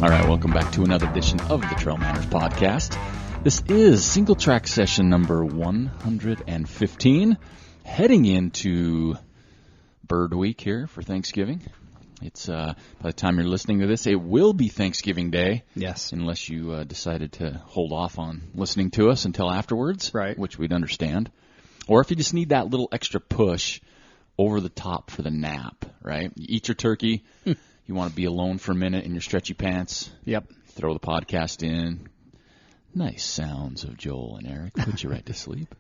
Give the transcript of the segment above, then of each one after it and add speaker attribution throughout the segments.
Speaker 1: All right, welcome back to another edition of the TrailManners podcast. This is Singletrack Session number 115, heading into Bird Week here for Thanksgiving. It's by the time you're listening to this, it will be Thanksgiving Day.
Speaker 2: Yes.
Speaker 1: Unless you decided to hold off on listening to us until afterwards,
Speaker 2: right?
Speaker 1: Which we'd understand. Or if you just need that little extra push over the top for the nap, right? You eat your turkey. You want to be alone for a minute in your stretchy pants.
Speaker 2: Yep.
Speaker 1: Throw the podcast in. Nice sounds of Joel and Eric. Put you right to sleep.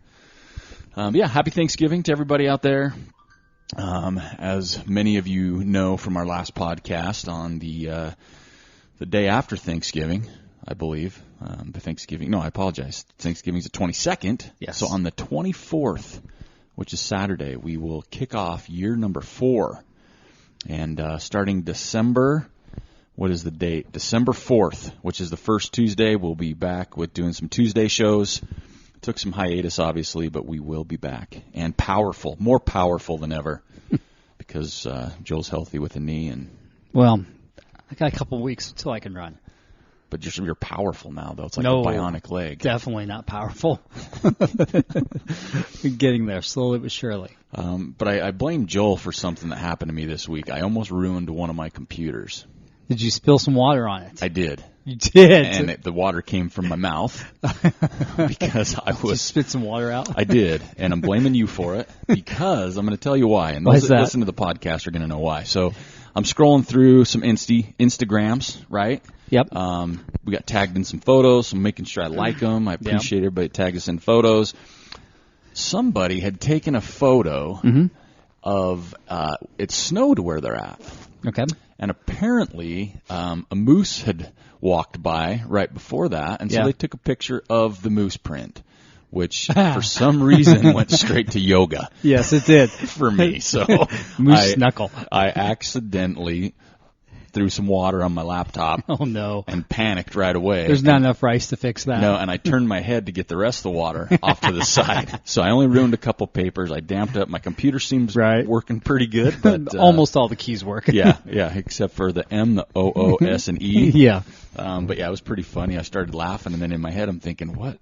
Speaker 1: Happy Thanksgiving to everybody out there. As many of you know from our last podcast on the day after Thanksgiving, I believe. I apologize. Thanksgiving's the 22nd.
Speaker 2: Yes.
Speaker 1: So on the 24th, which is Saturday, we will kick off year number 4. And starting December, what is the date? December 4th, which is the first Tuesday, we'll be back with doing some Tuesday shows. Took some hiatus, obviously, but we will be back. And powerful, more powerful than ever, because Joel's healthy with a knee.
Speaker 2: Well, I got a couple weeks until I can run.
Speaker 1: But you're powerful now, though. It's like a bionic leg.
Speaker 2: Definitely not powerful. Getting there, slowly but surely.
Speaker 1: But I blame Joel for something that happened to me this week. I almost ruined one of my computers.
Speaker 2: Did you spill some water on it?
Speaker 1: I did.
Speaker 2: You did?
Speaker 1: And the water came from my mouth because I was...
Speaker 2: Did you spit some water out?
Speaker 1: I did, and I'm blaming you for it because I'm going to tell you why. And
Speaker 2: Why
Speaker 1: those
Speaker 2: is
Speaker 1: that
Speaker 2: that?
Speaker 1: listen to the podcast are going to know why. So I'm scrolling through some Instagrams, right?
Speaker 2: Yep.
Speaker 1: We got tagged in some photos, so I'm making sure I like them. I appreciate everybody that tagged us in photos. Somebody had taken a photo of it snowed where they're at.
Speaker 2: Okay.
Speaker 1: And apparently a moose had walked by right before that, and so they took a picture of the moose print, which for some reason went straight to yoga.
Speaker 2: Yes, it did.
Speaker 1: For me. So
Speaker 2: Moose knuckle.
Speaker 1: I accidentally threw some water on my laptop.
Speaker 2: Oh, no.
Speaker 1: And panicked right away.
Speaker 2: There's not enough rice to fix that.
Speaker 1: No, and I turned my head to get the rest of the water off to the side. So I only ruined a couple papers. I damped up. My computer seems working pretty good. But
Speaker 2: almost all the keys work.
Speaker 1: yeah, except for the M, the O, O, S, and E.
Speaker 2: Yeah.
Speaker 1: But yeah, it was pretty funny. I started laughing, and then in my head I'm thinking, what,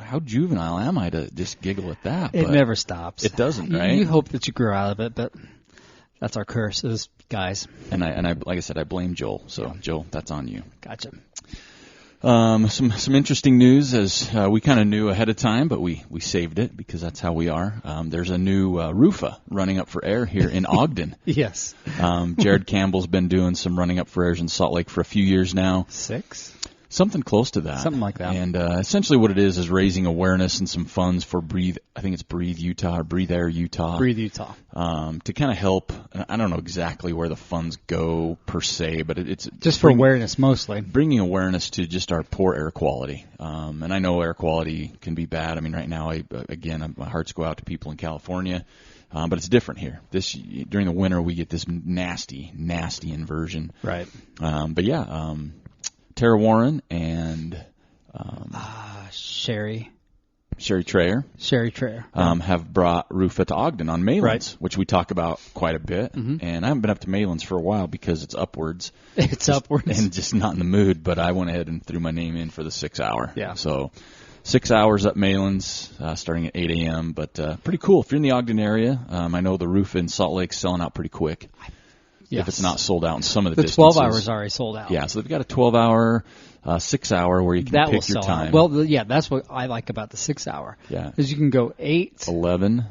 Speaker 1: how juvenile am I to just giggle at that?
Speaker 2: It
Speaker 1: but
Speaker 2: never stops.
Speaker 1: It doesn't, right?
Speaker 2: You hope that you grow out of it, but that's our curse as guys.
Speaker 1: And I like I said, I blame Joel. So Joel, that's on you.
Speaker 2: Gotcha.
Speaker 1: Some interesting news, as we kind of knew ahead of time, but we saved it because that's how we are. There's a new Rufa running up for air here in Ogden.
Speaker 2: Yes.
Speaker 1: Jared Campbell's been doing some running up for airs in Salt Lake for a few years now.
Speaker 2: 6?
Speaker 1: Something close to that.
Speaker 2: Something like that.
Speaker 1: And essentially what it is raising awareness and some funds for Breathe Utah or Breathe Air Utah.
Speaker 2: Breathe Utah.
Speaker 1: To kind of help. I don't know exactly where the funds go per se, but it's
Speaker 2: just for awareness mostly. Bringing
Speaker 1: awareness to just our poor air quality. And I know air quality can be bad. I mean, right now, my hearts go out to people in California. But it's different here. During the winter, we get this nasty inversion.
Speaker 2: Right.
Speaker 1: Tara Warren and
Speaker 2: Sherry
Speaker 1: Trayer have brought Rufa to Ogden on Malins, which we talk about quite a bit. And I haven't been up to Malins for a while because it's upwards. And just not in the mood, but I went ahead and threw my name in for the 6 hour.
Speaker 2: Yeah.
Speaker 1: So 6 hours up Malins, starting at 8 a.m., but pretty cool. If you're in the Ogden area, I know the Rufa in Salt Lake's selling out pretty quick.
Speaker 2: Yes.
Speaker 1: If it's not sold out in some of the distances.
Speaker 2: 12 hours already sold out.
Speaker 1: Yeah, so they've got a 12-hour, 6-hour where you can pick your time.
Speaker 2: Out. Well, that's what I like about the 6 hour.
Speaker 1: Yeah.
Speaker 2: Because you can go 8,
Speaker 1: 11,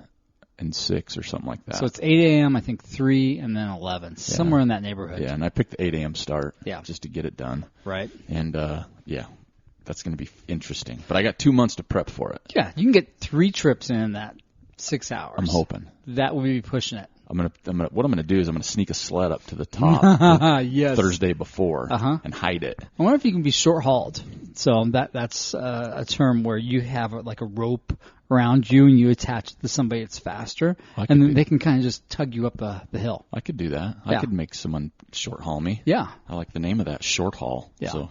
Speaker 1: and 6 or something like that.
Speaker 2: So it's 8 a.m., I think 3, and then 11, somewhere in that neighborhood.
Speaker 1: Yeah, and I picked the 8 a.m. start just to get it done.
Speaker 2: Right.
Speaker 1: And, that's going to be interesting. But I got 2 months to prep for it.
Speaker 2: Yeah, you can get 3 trips in that 6 hours.
Speaker 1: I'm hoping.
Speaker 2: That will be pushing it.
Speaker 1: What I'm gonna do is I'm gonna sneak a sled up to the top
Speaker 2: yes.
Speaker 1: Thursday before and hide it.
Speaker 2: I wonder if you can be short hauled. So that's a term where you have like a rope around you and you attach it to somebody that's faster, and then they can kind of just tug you up the hill.
Speaker 1: I could do that. I could make someone short haul me.
Speaker 2: Yeah,
Speaker 1: I like the name of that, short haul.
Speaker 2: Yeah.
Speaker 1: So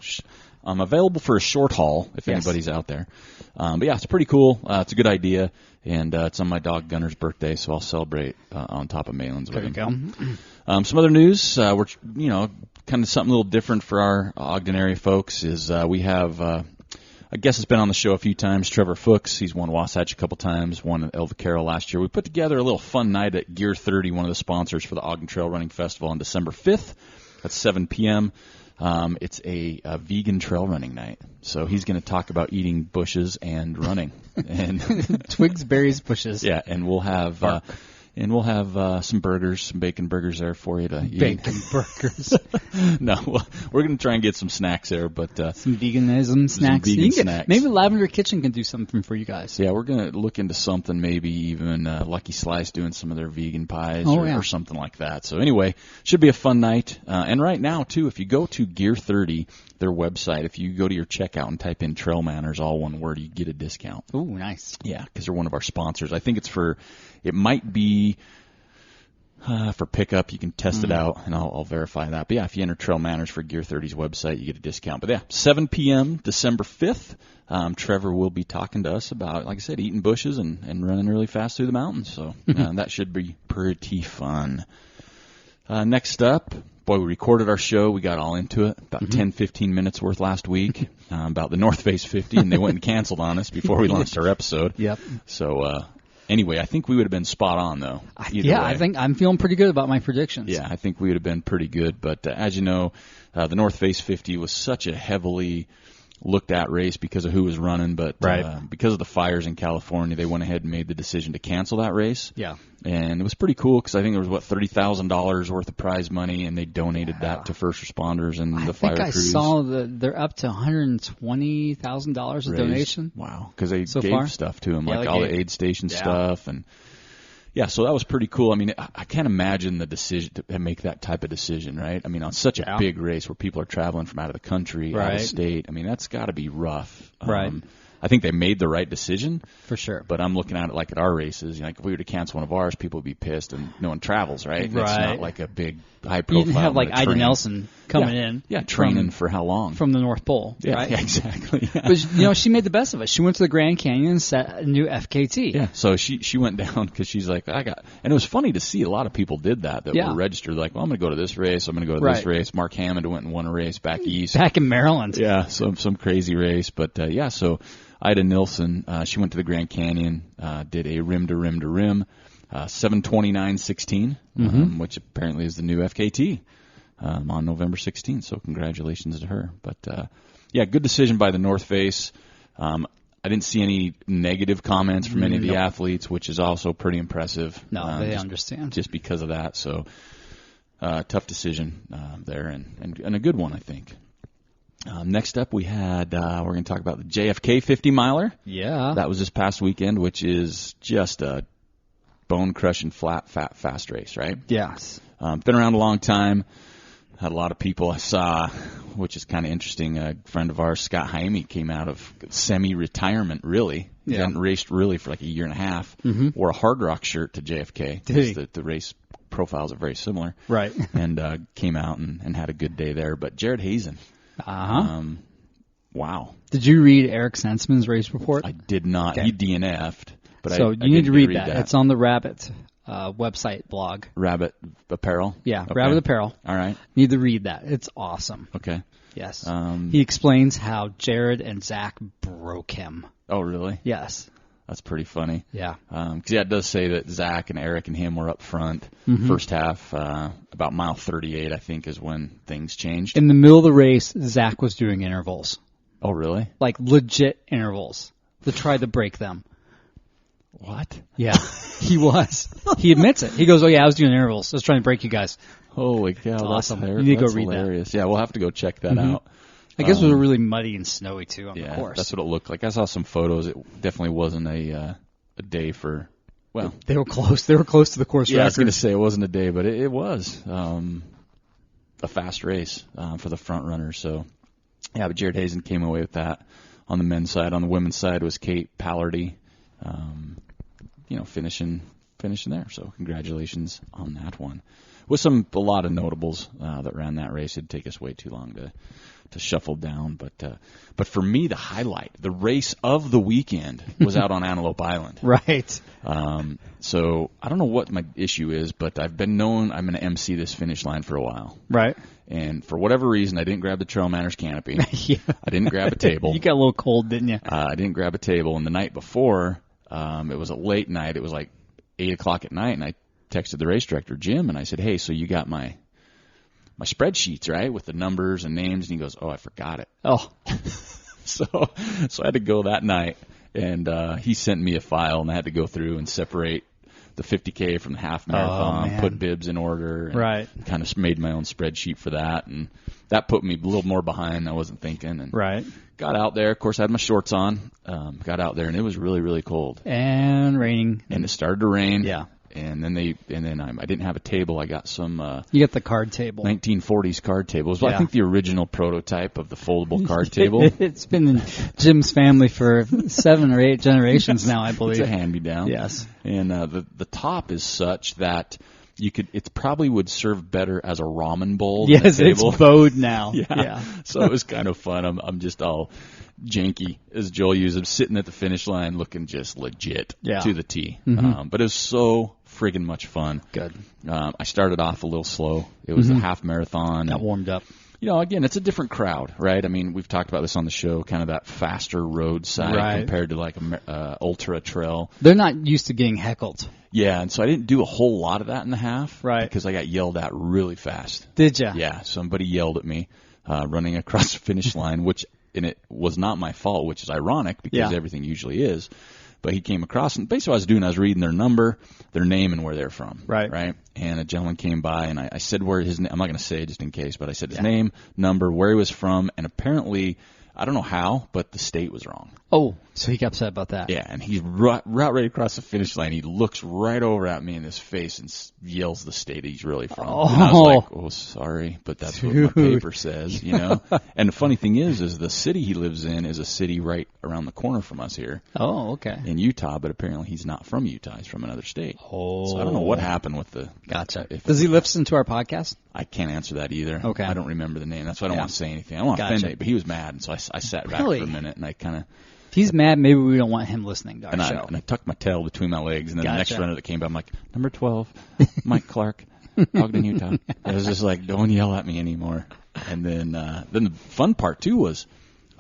Speaker 1: I'm available for a short haul if anybody's out there. But yeah, it's pretty cool. It's a good idea. And it's on my dog Gunner's birthday, so I'll celebrate on top of Malins with him.
Speaker 2: There you go.
Speaker 1: Some other news. We're, kind kind of something a little different for our Ogden area folks is we have, I guess it's been on the show a few times, Trevor Fuchs. He's won Wasatch a couple times, won at El Vaquero last year. We put together a little fun night at Gear 30, one of the sponsors for the Ogden Trail Running Festival on December 5th at 7 p.m. It's a vegan trail running night. So he's going to talk about eating bushes and running. And
Speaker 2: Twigs, berries, bushes.
Speaker 1: Yeah, and we'll have some burgers, some bacon burgers there for you to eat.
Speaker 2: Bacon burgers.
Speaker 1: No, we're going to try and get some snacks there, but
Speaker 2: some veganism snacks.
Speaker 1: Some vegan snacks.
Speaker 2: Maybe Lavender Kitchen can do something for you guys.
Speaker 1: Yeah, we're going to look into something. Maybe even Lucky Slice doing some of their vegan pies or something like that. So anyway, should be a fun night. And right now too, if you go to Gear 30, their website, if you go to your checkout and type in TrailManners, all one word, you get a discount.
Speaker 2: Ooh, nice.
Speaker 1: Yeah, because they're one of our sponsors. I think it might be for pickup. You can test it out, and I'll verify that. But yeah, if you enter TrailManners for Gear 30's website, you get a discount. But yeah, 7 p.m. December 5th, Trevor will be talking to us about, like I said, eating bushes and running really fast through the mountains. So that should be pretty fun. Next up, boy, we recorded our show. We got all into it, about 10, 15 minutes worth last week about the North Face 50, and they went and canceled on us before we launched our episode.
Speaker 2: Yep.
Speaker 1: So anyway, I think we would have been spot on, though.
Speaker 2: Yeah, way. I think I'm feeling pretty good about my predictions.
Speaker 1: Yeah, I think we would have been pretty good. But as you know, the North Face 50 was such a heavily looked at race because of who was running, but because of the fires in California, they went ahead and made the decision to cancel that race.
Speaker 2: Yeah.
Speaker 1: And it was pretty cool because I think there was, $30,000 worth of prize money, and they donated that to first responders and the fire crews. I think I saw
Speaker 2: they're up to $120,000 of donation.
Speaker 1: Wow, because they gave stuff to them, like all the aid station stuff. And yeah, so that was pretty cool. I mean, I can't imagine the decision to make that type of decision, right? I mean, on such a big race where people are traveling from out of the country, out of state, I mean, that's got to be rough.
Speaker 2: Right.
Speaker 1: I think they made the right decision.
Speaker 2: For sure.
Speaker 1: But I'm looking at it like at our races. You know, like if we were to cancel one of ours, people would be pissed, and no one travels, right? It's not like a big high profile.
Speaker 2: You have like Ida Nelson coming in.
Speaker 1: Yeah, training for how long?
Speaker 2: From the North Pole, right?
Speaker 1: Yeah, exactly. Yeah.
Speaker 2: But, she made the best of it. She went to the Grand Canyon and set a new FKT.
Speaker 1: Yeah, so she went down because she's like, and it was funny to see a lot of people did that were registered. Like, well, I'm going to go to this race. I'm going to go to this race. Mark Hammond went and won a race back east.
Speaker 2: Back in Maryland.
Speaker 1: Yeah, some crazy race. But, so Ida Nilsson, she went to the Grand Canyon, did a rim to rim to rim, 7:29:16, which apparently is the new FKT on November 16th. So congratulations to her. But good decision by the North Face. I didn't see any negative comments from any of the athletes, which is also pretty impressive.
Speaker 2: No, they understand
Speaker 1: just because of that. So tough decision there, and a good one, I think. Next up, we had, we're going to talk about the JFK 50 miler.
Speaker 2: Yeah.
Speaker 1: That was this past weekend, which is just a bone-crushing, fast race, right?
Speaker 2: Yes.
Speaker 1: Been around a long time. Had a lot of people I saw, which is kind of interesting. A friend of ours, Scott Jaime, came out of semi-retirement, really. He hadn't raced really for like a year and a half. Wore a Hard Rock shirt to JFK. The race profiles are very similar.
Speaker 2: Right.
Speaker 1: And came out and had a good day there. But Jared Hazen. Wow.
Speaker 2: Did you read Eric Sensman's race report?
Speaker 1: I did not. Okay. He DNF'd. But
Speaker 2: so you need to read that. It's on the Rabbit website blog.
Speaker 1: Rabbit Apparel?
Speaker 2: Yeah, okay. Rabbit Apparel.
Speaker 1: All right.
Speaker 2: You need to read that. It's awesome.
Speaker 1: Okay.
Speaker 2: Yes. He explains how Jared and Zach broke him.
Speaker 1: Oh, really?
Speaker 2: Yes.
Speaker 1: That's pretty funny.
Speaker 2: Yeah.
Speaker 1: Because it does say that Zach and Eric and him were up front. First half, about mile 38, I think, is when things changed.
Speaker 2: In the middle of the race, Zach was doing intervals.
Speaker 1: Oh, really?
Speaker 2: Like legit intervals to try to break them.
Speaker 1: What?
Speaker 2: Yeah, he was. He admits it. He goes, "Oh yeah, I was doing intervals. I was trying to break you guys."
Speaker 1: Holy cow! That's
Speaker 2: awesome.
Speaker 1: Hilarious.
Speaker 2: You need to go read
Speaker 1: hilarious. That. Yeah, we'll have to go check that out.
Speaker 2: I guess it was really muddy and snowy too on the course.
Speaker 1: That's what it looked like. I saw some photos. It definitely wasn't a day for. Well,
Speaker 2: they were close. They were close to the course record.
Speaker 1: I was going to say it wasn't a day, but it was a fast race for the front runners. So, yeah, but Jared Hazen came away with that on the men's side. On the women's side was Kate Pallardy, finishing finishing there. So congratulations on that one. With a lot of notables that ran that race. It'd take us way too long to shuffle down. But for me, the highlight, the race of the weekend was out on Antelope Island.
Speaker 2: Right.
Speaker 1: So I don't know what my issue is, but I've been known I'm going to MC this finish line for a while.
Speaker 2: Right.
Speaker 1: And for whatever reason, I didn't grab the TrailManners canopy.
Speaker 2: Yeah.
Speaker 1: I didn't grab a table.
Speaker 2: You got a little cold, didn't you?
Speaker 1: I didn't grab a table. And the night before, it was a late night. It was like 8 o'clock at night, and I texted the race director, Jim, and I said, hey, so you got my spreadsheets, right, with the numbers and names? And he goes, oh, I forgot it.
Speaker 2: Oh.
Speaker 1: So I had to go that night, and he sent me a file, and I had to go through and separate the 50K from the half marathon, put bibs in order, and
Speaker 2: right.
Speaker 1: kind of made my own spreadsheet for that, and that put me a little more behind. I wasn't thinking, and
Speaker 2: right.
Speaker 1: Got out there. Of course, I had my shorts on. Got out there, and it was really, really cold
Speaker 2: and raining,
Speaker 1: and it started to rain.
Speaker 2: Yeah.
Speaker 1: And then I didn't have a table. I got some.
Speaker 2: You got the card table.
Speaker 1: 1940s card tables. Well, yeah. I think the original prototype of the foldable card table.
Speaker 2: It's been in Jim's family for 7 or 8 generations now, I believe.
Speaker 1: It's a hand-me-down.
Speaker 2: Yes.
Speaker 1: And the top is such that it probably would serve better as a ramen bowl.
Speaker 2: Yes,
Speaker 1: than a table.
Speaker 2: It's bowed now.
Speaker 1: Yeah. So it was kind of fun. I'm just all janky, as Joel used. I'm sitting at the finish line looking just legit to the T.
Speaker 2: Mm-hmm.
Speaker 1: But it was so friggin' much fun.
Speaker 2: Good.
Speaker 1: I started off a little slow. It was a half marathon.
Speaker 2: Got warmed up.
Speaker 1: Again, it's a different crowd, right? I mean, we've talked about this on the show, kind of that faster roadside compared to like a ultra trail.
Speaker 2: They're not used to getting heckled.
Speaker 1: Yeah, and so I didn't do a whole lot of that in the half,
Speaker 2: right?
Speaker 1: Because I got yelled at really fast.
Speaker 2: Did you?
Speaker 1: Yeah, somebody yelled at me running across the finish line, and it was not my fault, which is ironic because everything usually is. But he came across, and basically what I was reading their number, their name, and where they're from.
Speaker 2: Right.
Speaker 1: And a gentleman came by, and I said where his name, I'm not going to say it just in case, but I said his name, number, where he was from, and apparently, I don't know how, but the state was wrong.
Speaker 2: Oh, so he got upset about that.
Speaker 1: Yeah, and he's right across the finish line. He looks right over at me in his face and yells the state he's really from.
Speaker 2: Oh.
Speaker 1: And I was like, oh, sorry, but that's what my paper says, And the funny thing is the city he lives in is a city right around the corner from us here.
Speaker 2: Oh, okay.
Speaker 1: In Utah, but apparently he's not from Utah. He's from another state.
Speaker 2: Oh.
Speaker 1: So I don't know what happened with the...
Speaker 2: Gotcha. Does he listen to our podcast?
Speaker 1: I can't answer that either.
Speaker 2: Okay.
Speaker 1: I don't remember the name. That's why I don't want to say anything. I don't want to offend him, but he was mad, and so I sat back for a minute, and I kind of...
Speaker 2: If he's mad, maybe we don't want him listening to our show.
Speaker 1: And I tucked my tail between my legs, and then the next runner that came by, I'm like, number 12, Mike Clark, Ogden, Utah. I was just like, don't yell at me anymore. And then the fun part, too, was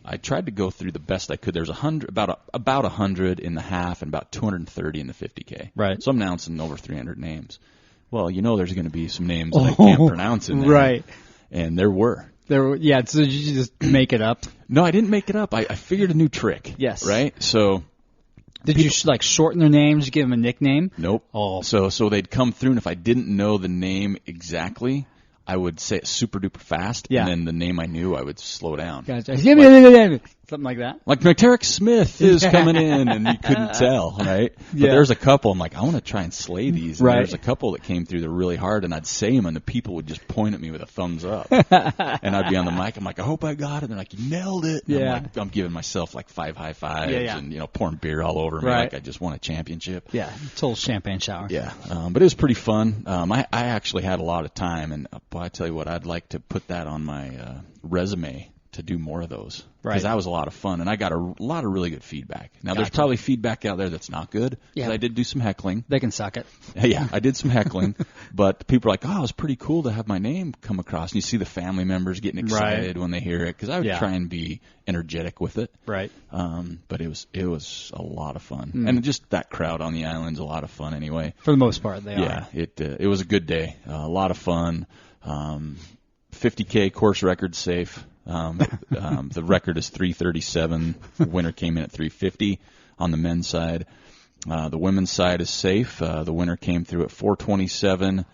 Speaker 1: I tried to go through the best I could. There was about 100 in the half and about 230 in the 50K.
Speaker 2: Right.
Speaker 1: So I'm announcing over 300 names. Well, there's going to be some names that I can't pronounce in there.
Speaker 2: Right.
Speaker 1: And there were.
Speaker 2: So did you just make it up?
Speaker 1: No, I didn't make it up. I figured a new trick.
Speaker 2: Yes.
Speaker 1: Right? So...
Speaker 2: Did you shorten their names, give them a nickname?
Speaker 1: Nope.
Speaker 2: Oh.
Speaker 1: So they'd come through, and if I didn't know the name exactly, I would say it super duper fast, and then the name I knew, I would slow down.
Speaker 2: Gotcha. Something like that.
Speaker 1: Like McTerrick Smith is coming in, and you couldn't tell, right? But there's a couple. I'm like, I want to try and slay these. And there's a couple that came through that really hard, and I'd say them, and the people would just point at me with a thumbs up, and I'd be on the mic. I'm like, I hope I got it. And they're like, you nailed it. And I'm giving myself like 5 high fives, and pouring beer all over me like I just won a championship.
Speaker 2: Yeah, total champagne shower.
Speaker 1: Yeah, but it was pretty fun. I actually had a lot of time, and I tell you what, I'd like to put that on my resume to do more of those. Because that was a lot of fun, and I got a lot of really good feedback. Now, there's probably feedback out there that's not good, because I did do some heckling.
Speaker 2: They can suck it.
Speaker 1: Yeah, I did some heckling, but people are like, oh, it was pretty cool to have my name come across. And you see the family members getting excited when they hear it, because I would try and be energetic with it.
Speaker 2: Right.
Speaker 1: But it was a lot of fun. And just that crowd on the island's a lot of fun anyway.
Speaker 2: For the most part, they are.
Speaker 1: Yeah, it was a good day. A lot of fun. 50K course record safe. The record is 3:37. The winner came in at 3:50 on the men's side. The women's side is safe. The winner came through at 4:27,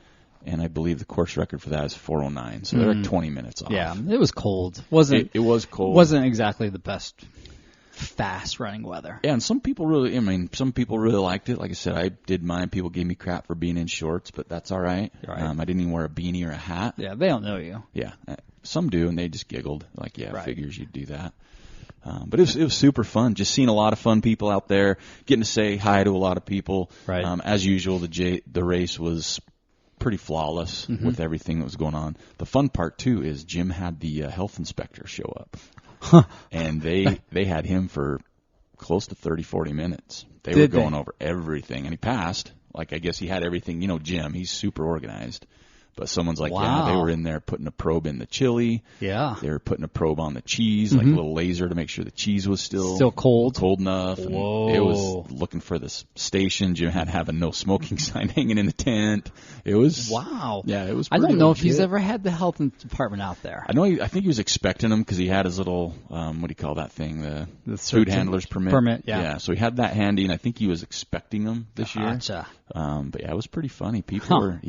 Speaker 1: and I believe the course record for that is 4:09. So they're 20 minutes off.
Speaker 2: Yeah, it was cold. It
Speaker 1: was cold.
Speaker 2: Wasn't exactly the best fast running weather.
Speaker 1: Yeah, and some people really liked it. Like I said, I did mine. People gave me crap for being in shorts, but that's all right. I didn't even wear a beanie or a hat.
Speaker 2: Yeah, they don't know you.
Speaker 1: Yeah, some do, and they just giggled. Like, figures you'd do that. But it was super fun. Just seeing a lot of fun people out there, getting to say hi to a lot of people.
Speaker 2: Right.
Speaker 1: As usual, the race was pretty flawless with everything that was going on. The fun part too is Jim had the health inspector show up, and they had him for close to 30-40 minutes. They were going over everything, and he passed. Like, I guess he had everything. You know, Jim, he's super organized. But someone's like,
Speaker 2: wow.
Speaker 1: yeah, they were in there putting a probe in the chili.
Speaker 2: Yeah.
Speaker 1: They were putting a probe on the cheese, like a little laser to make sure the cheese was still
Speaker 2: cold
Speaker 1: enough. And
Speaker 2: Whoa.
Speaker 1: it was looking for this station. Jim had a no smoking sign hanging in the tent. It was
Speaker 2: wow.
Speaker 1: Yeah, it was.
Speaker 2: I don't know
Speaker 1: legit.
Speaker 2: if he's ever had the health department out there.
Speaker 1: I know. I think he was expecting them because he had his little what do you call that thing? The food handler's permit.
Speaker 2: Yeah.
Speaker 1: So he had that handy, and I think he was expecting them this year.
Speaker 2: Gotcha.
Speaker 1: But yeah, it was pretty funny. People were.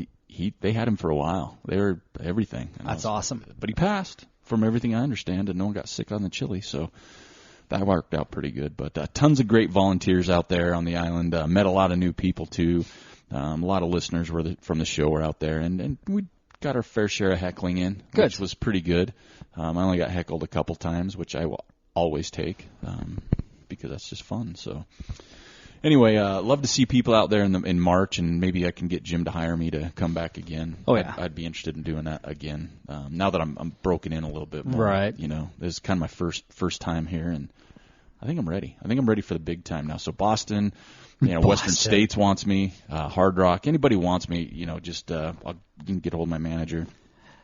Speaker 1: They had him for a while. They were everything.
Speaker 2: That's awesome.
Speaker 1: But he passed, from everything I understand, and no one got sick on the chili, so that worked out pretty good. But tons of great volunteers out there on the island. Met a lot of new people, too. A lot of listeners from the show were out there, and we got our fair share of heckling in, which was pretty good. I only got heckled a couple times, which I will always take because that's just fun, so... Anyway, love to see people out there in March, and maybe I can get Jim to hire me to come back again.
Speaker 2: Oh, yeah.
Speaker 1: I'd be interested in doing that again. Now that I'm broken in a little bit more.
Speaker 2: Right.
Speaker 1: You know, this is kind of my first time here, and I think I'm ready. I think I'm ready for the big time now. So Boston, Western States wants me, Hard Rock, anybody wants me, just you can get a hold of my manager.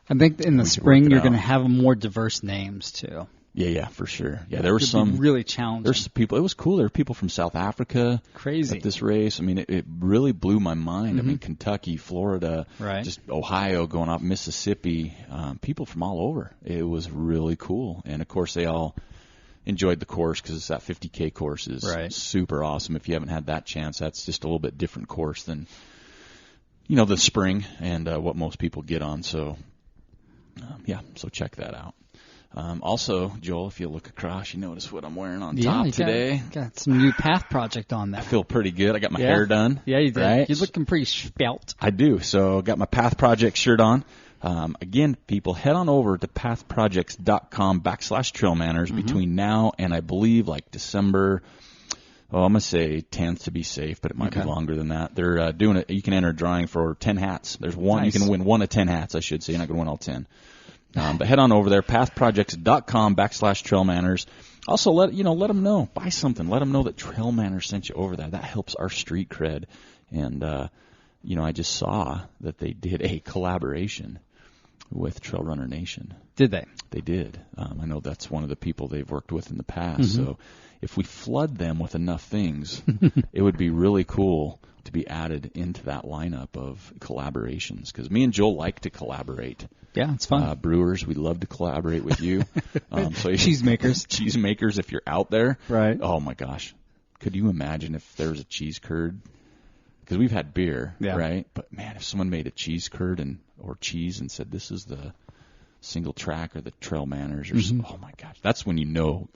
Speaker 2: I think in the spring you're going to have more diverse names, too.
Speaker 1: Yeah, for sure. Yeah, there were some
Speaker 2: really challenging.
Speaker 1: There's people. It was cool. There were people from South Africa.
Speaker 2: Crazy.
Speaker 1: At this race. I mean, it really blew my mind. I mean, Kentucky, Florida, just Ohio, going up Mississippi. People from all over. It was really cool. And of course, they all enjoyed the course because it's that 50K course is super awesome. If you haven't had that chance, that's just a little bit different course than the spring and what most people get on. So so check that out. Also, Joel, if you look across, you notice what I'm wearing on top today.
Speaker 2: Got some new Path Project on there.
Speaker 1: I feel pretty good. I got my hair done.
Speaker 2: Yeah, you did.
Speaker 1: Right?
Speaker 2: You're looking pretty svelte.
Speaker 1: I do. So got my Path Project shirt on. Again, people, head on over to pathprojects.com/TrailManners between now and I believe like December. I'm going to say 10th to be safe, but it might be longer than that. They're doing it. You can enter a drawing for 10 hats. There's one. Nice. You can win one of 10 hats, I should say. You're not going to win all 10. But head on over there, pathprojects.com/TrailManners. Also, let them know. Buy something. Let them know that TrailManners sent you over there. That helps our street cred. And, I just saw that they did a collaboration with Trail Runner Nation.
Speaker 2: Did they?
Speaker 1: They did. I know that's one of the people they've worked with in the past. So if we flood them with enough things, it would be really cool to be added into that lineup of collaborations. Because me and Joel like to collaborate.
Speaker 2: Yeah, it's fun.
Speaker 1: Brewers, we'd love to collaborate with you. Cheesemakers, if you're out there.
Speaker 2: Right.
Speaker 1: Oh, my gosh. Could you imagine if there was a cheese curd? Because we've had beer, right? But, man, if someone made a cheese curd or cheese and said, this is the Singletrack or the TrailManners or something, oh, my gosh. That's when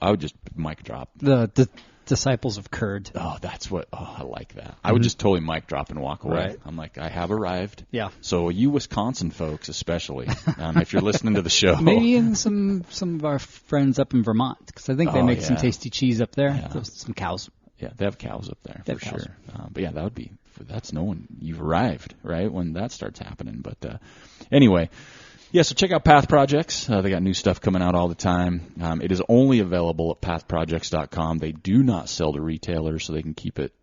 Speaker 1: I would just mic drop.
Speaker 2: The Disciples of Curd.
Speaker 1: Oh, I like that. I would just totally mic drop and walk away.
Speaker 2: Right.
Speaker 1: I'm like, I have arrived.
Speaker 2: Yeah.
Speaker 1: So you Wisconsin folks especially, if you're listening to the show.
Speaker 2: Maybe even some of our friends up in Vermont, because I think they make some tasty cheese up there. Yeah. Some cows.
Speaker 1: Yeah, they have cows up there for sure. But yeah, that's knowing you've arrived, right, when that starts happening. But anyway. Yeah, so check out Path Projects. They got new stuff coming out all the time. It is only available at pathprojects.com. They do not sell to retailers, so they can keep it,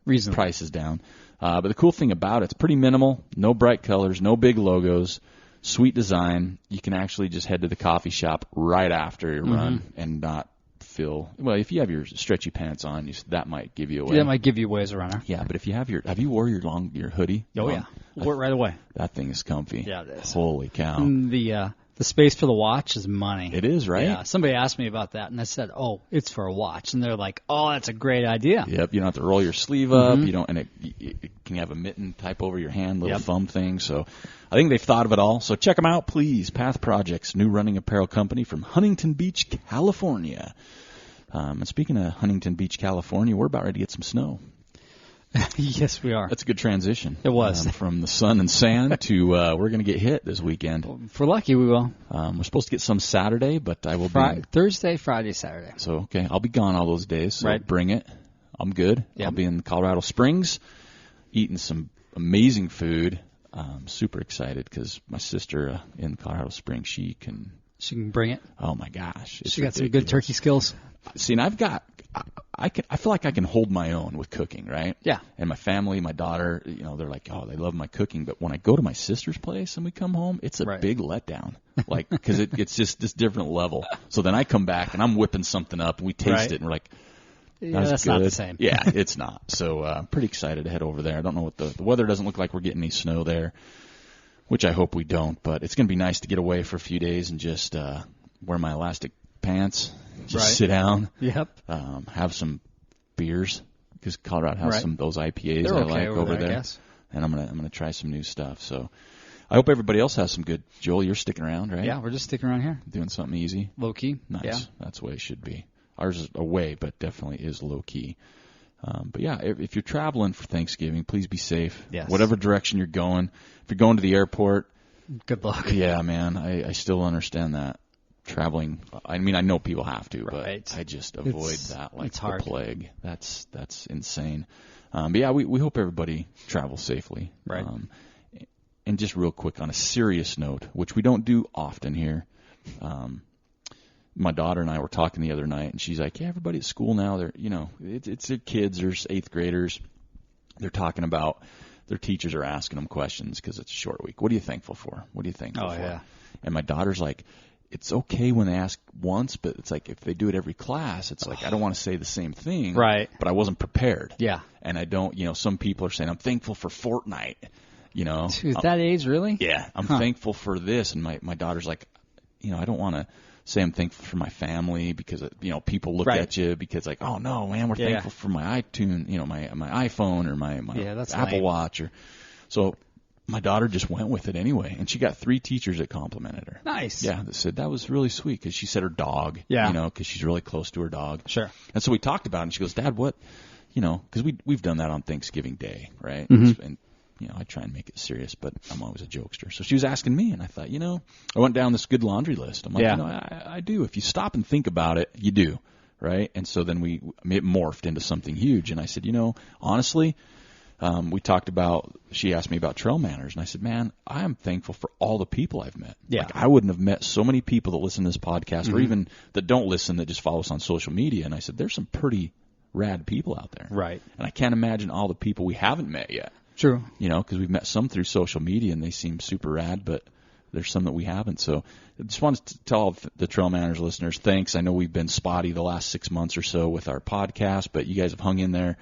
Speaker 2: reasonable
Speaker 1: prices down. But the cool thing about it's pretty minimal, no bright colors, no big logos, sweet design. You can actually just head to the coffee shop right after your run and not feel, well, if you have your stretchy pants on, that might give you away.
Speaker 2: That might give you away as a runner.
Speaker 1: Yeah, but if you have you wore your hoodie?
Speaker 2: Oh, yeah. Wore it right away.
Speaker 1: That thing is comfy.
Speaker 2: Yeah, it is.
Speaker 1: Holy cow.
Speaker 2: And the space for the watch is money.
Speaker 1: It is, right?
Speaker 2: Yeah. Somebody asked me about that, and I said, "Oh, it's for a watch." And they're like, "Oh, that's a great idea."
Speaker 1: Yep. You don't have to roll your sleeve up. You don't, and it can have a mitten type over your hand, little thumb thing. So, I think they've thought of it all. So check them out, please. Path Projects, new running apparel company from Huntington Beach, California. And speaking of Huntington Beach, California, we're about ready to get some snow.
Speaker 2: Yes, we are.
Speaker 1: That's a good transition.
Speaker 2: It was.
Speaker 1: From the sun and sand to we're going to get hit this weekend.
Speaker 2: If we're lucky, we will.
Speaker 1: We're supposed to get some Saturday, but I will be
Speaker 2: Thursday, Friday, Saturday.
Speaker 1: So, okay, I'll be gone all those days, so
Speaker 2: right.
Speaker 1: Bring it. I'm good.
Speaker 2: Yep.
Speaker 1: I'll be in Colorado Springs eating some amazing food. I'm super excited because my sister in Colorado Springs, she can
Speaker 2: bring it.
Speaker 1: Oh my gosh,
Speaker 2: she got some good turkey skills.
Speaker 1: See, and I feel like I can hold my own with cooking, right?
Speaker 2: Yeah.
Speaker 1: And my family, my daughter, they're like, oh, they love my cooking. But when I go to my sister's place and we come home, it's a big letdown, like because it's just this different level. So then I come back and I'm whipping something up and we taste it and we're like.
Speaker 2: That's good. Not the same.
Speaker 1: Yeah, it's not. So I'm pretty excited to head over there. I don't know what the weather doesn't look like we're getting any snow there, which I hope we don't. But it's going to be nice to get away for a few days and just wear my elastic pants, just sit down, have some beers because Colorado has some of those IPAs
Speaker 2: They're
Speaker 1: I
Speaker 2: okay
Speaker 1: like over there.
Speaker 2: I guess.
Speaker 1: And I'm gonna try some new stuff. So I hope everybody else has some good. Joel, you're sticking around, right?
Speaker 2: Yeah, we're just sticking around here,
Speaker 1: doing something easy,
Speaker 2: low key.
Speaker 1: Nice.
Speaker 2: Yeah.
Speaker 1: That's the way it should be. Ours is away, but definitely is low-key. But, yeah, if you're traveling for Thanksgiving, please be safe.
Speaker 2: Yes.
Speaker 1: Whatever direction you're going. If you're going to the airport.
Speaker 2: Good luck.
Speaker 1: Yeah, man, I still understand that. Traveling, I mean, I know people have to,
Speaker 2: right.
Speaker 1: but I just avoid that like
Speaker 2: the
Speaker 1: plague. That's insane. But, yeah, we hope everybody travels safely.
Speaker 2: Right.
Speaker 1: And just real quick, on a serious note, which we don't do often here, my daughter and I were talking the other night, and she's like, yeah, everybody at school now, they're, it's their kids, there's 8th graders. They're talking about their teachers are asking them questions because it's a short week. What are you thankful for? What are you thankful for?
Speaker 2: Yeah.
Speaker 1: And my daughter's like, it's okay when they ask once, but it's like if they do it every class, it's like I don't want to say the same thing.
Speaker 2: Right.
Speaker 1: But I wasn't prepared.
Speaker 2: Yeah.
Speaker 1: And I don't, some people are saying, I'm thankful for Fortnite.
Speaker 2: To that age, really?
Speaker 1: Yeah. I'm thankful for this. And my daughter's like, I don't want to say I'm thankful for my family because people look at you because like, oh no, man, we're thankful for my iTunes, my iPhone or my Apple Watch so my daughter just went with it anyway, and she got 3 teachers that complimented her.
Speaker 2: Nice.
Speaker 1: Yeah, that said that was really sweet because she said her dog, because she's really close to her dog.
Speaker 2: Sure.
Speaker 1: And so we talked about it, and she goes, Dad, what, because we've done that on Thanksgiving Day, right?
Speaker 2: Mm-hmm.
Speaker 1: And I try and make it serious, but I'm always a jokester. So she was asking me, and I thought, I went down this good laundry list. I'm like, I do. If you stop and think about it, you do, right? And so then it morphed into something huge. And I said, honestly, we talked about, she asked me about TrailManners, and I said, man, I am thankful for all the people I've met.
Speaker 2: Yeah.
Speaker 1: Like, I wouldn't have met so many people that listen to this podcast, or even that don't listen, that just follow us on social media. And I said, there's some pretty rad people out there.
Speaker 2: Right.
Speaker 1: And I can't imagine all the people we haven't met yet.
Speaker 2: True.
Speaker 1: Because we've met some through social media, and they seem super rad, but there's some that we haven't. So I just wanted to tell all the TrailManners listeners, thanks. I know we've been spotty the last 6 months or so with our podcast, but you guys have hung in there.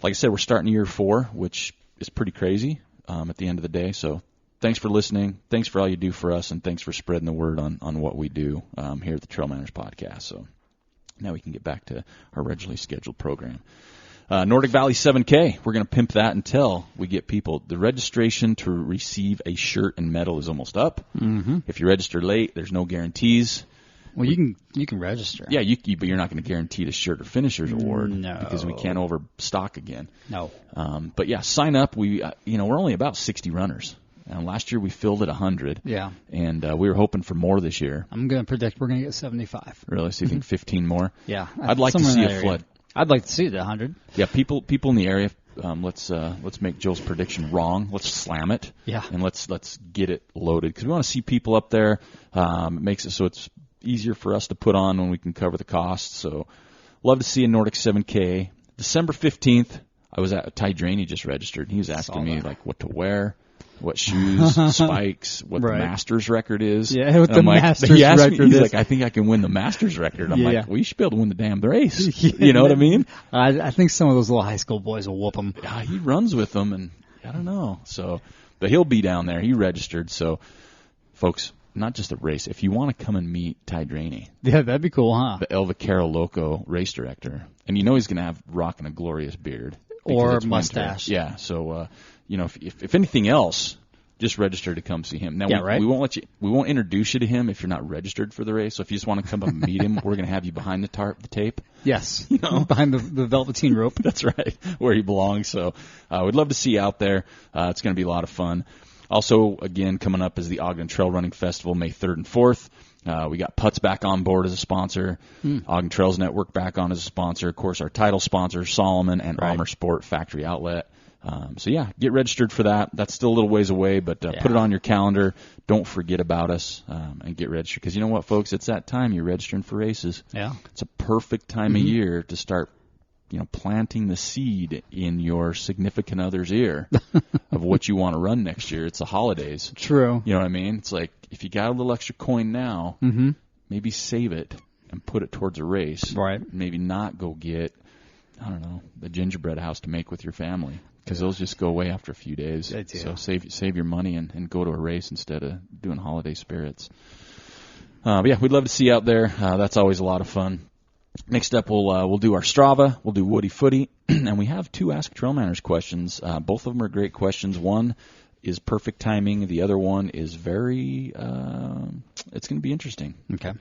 Speaker 1: Like I said, we're starting year 4, which is pretty crazy at the end of the day. So thanks for listening. Thanks for all you do for us, and thanks for spreading the word on what we do here at the TrailManners podcast. So now we can get back to our regularly scheduled program. Nordic Valley 7K, we're going to pimp that until we get people. The registration to receive a shirt and medal is almost up.
Speaker 2: Mm-hmm.
Speaker 1: If you register late, there's no guarantees.
Speaker 2: Well, you can register.
Speaker 1: Yeah, but you're not going to guarantee the shirt or finisher's award.
Speaker 2: No.
Speaker 1: Because we can't overstock again.
Speaker 2: No.
Speaker 1: But yeah, sign up. We're only about 60 runners. Last year we filled at 100.
Speaker 2: Yeah.
Speaker 1: And we were hoping for more this year.
Speaker 2: I'm going to predict we're going to get 75.
Speaker 1: Really? So you think 15 more?
Speaker 2: Yeah.
Speaker 1: I'd like to see a flood.
Speaker 2: I'd like to see the 100.
Speaker 1: Yeah, people in the area. Let's make Joe's prediction wrong. Let's slam it.
Speaker 2: Yeah.
Speaker 1: And let's get it loaded because we want to see people up there. It makes it so it's easier for us to put on when we can cover the costs. So, love to see a Nordic 7K. December 15th. I was at Ty Draney just registered. And he was asking me like what to wear, what shoes, spikes, what the Masters record is.
Speaker 2: Yeah, what
Speaker 1: the
Speaker 2: Masters record is.
Speaker 1: He's like, I think I can win the Masters record. I'm like, well, you should be able to win the damn race. You know what I mean?
Speaker 2: I think some of those little high school boys will whoop him.
Speaker 1: Yeah, he runs with them, and I don't know. So, but he'll be down there. He registered. So, folks, not just a race. If you want to come and meet Ty Draney.
Speaker 2: Yeah, that'd be cool, huh?
Speaker 1: The El Vaquero Loco race director. And he's going to have rocking a glorious beard.
Speaker 2: Or mustache.
Speaker 1: Yeah, so, if anything else, just register to come see him. Now,
Speaker 2: right.
Speaker 1: we won't introduce you to him if you're not registered for the race. So if you just want to come up and meet him, we're going to have you behind the tape.
Speaker 2: Yes, behind the velveteen rope.
Speaker 1: That's right, where he belongs. So we'd love to see you out there. It's going to be a lot of fun. Also, again, coming up is the Ogden Trail Running Festival, May 3rd and 4th. We got Putts back on board as a sponsor, Ogden Trails Network back on as a sponsor. Of course, our title sponsors, Solomon and Armor Sport Factory Outlet. So, get registered for that. That's still a little ways away, but put it on your calendar. Don't forget about us and get registered. Because you know what, folks? It's that time you're registering for races.
Speaker 2: Yeah.
Speaker 1: It's a perfect time of year to start planting the seed in your significant other's ear of what you want to run next year. It's the holidays.
Speaker 2: True.
Speaker 1: You know what I mean? It's like if you got a little extra coin now, maybe save it and put it towards a race.
Speaker 2: Right.
Speaker 1: Maybe not go get, I don't know, the gingerbread house to make with your family because those just go away after a few days.
Speaker 2: They do.
Speaker 1: So save your money and go to a race instead of doing holiday spirits. But we'd love to see you out there. That's always a lot of fun. Next up, we'll do our Strava, we'll do WDYFTY, and we have 2 Ask TrailManners questions. Both of them are great questions. One is perfect timing. The other one is very, it's going to be interesting.
Speaker 2: Okay.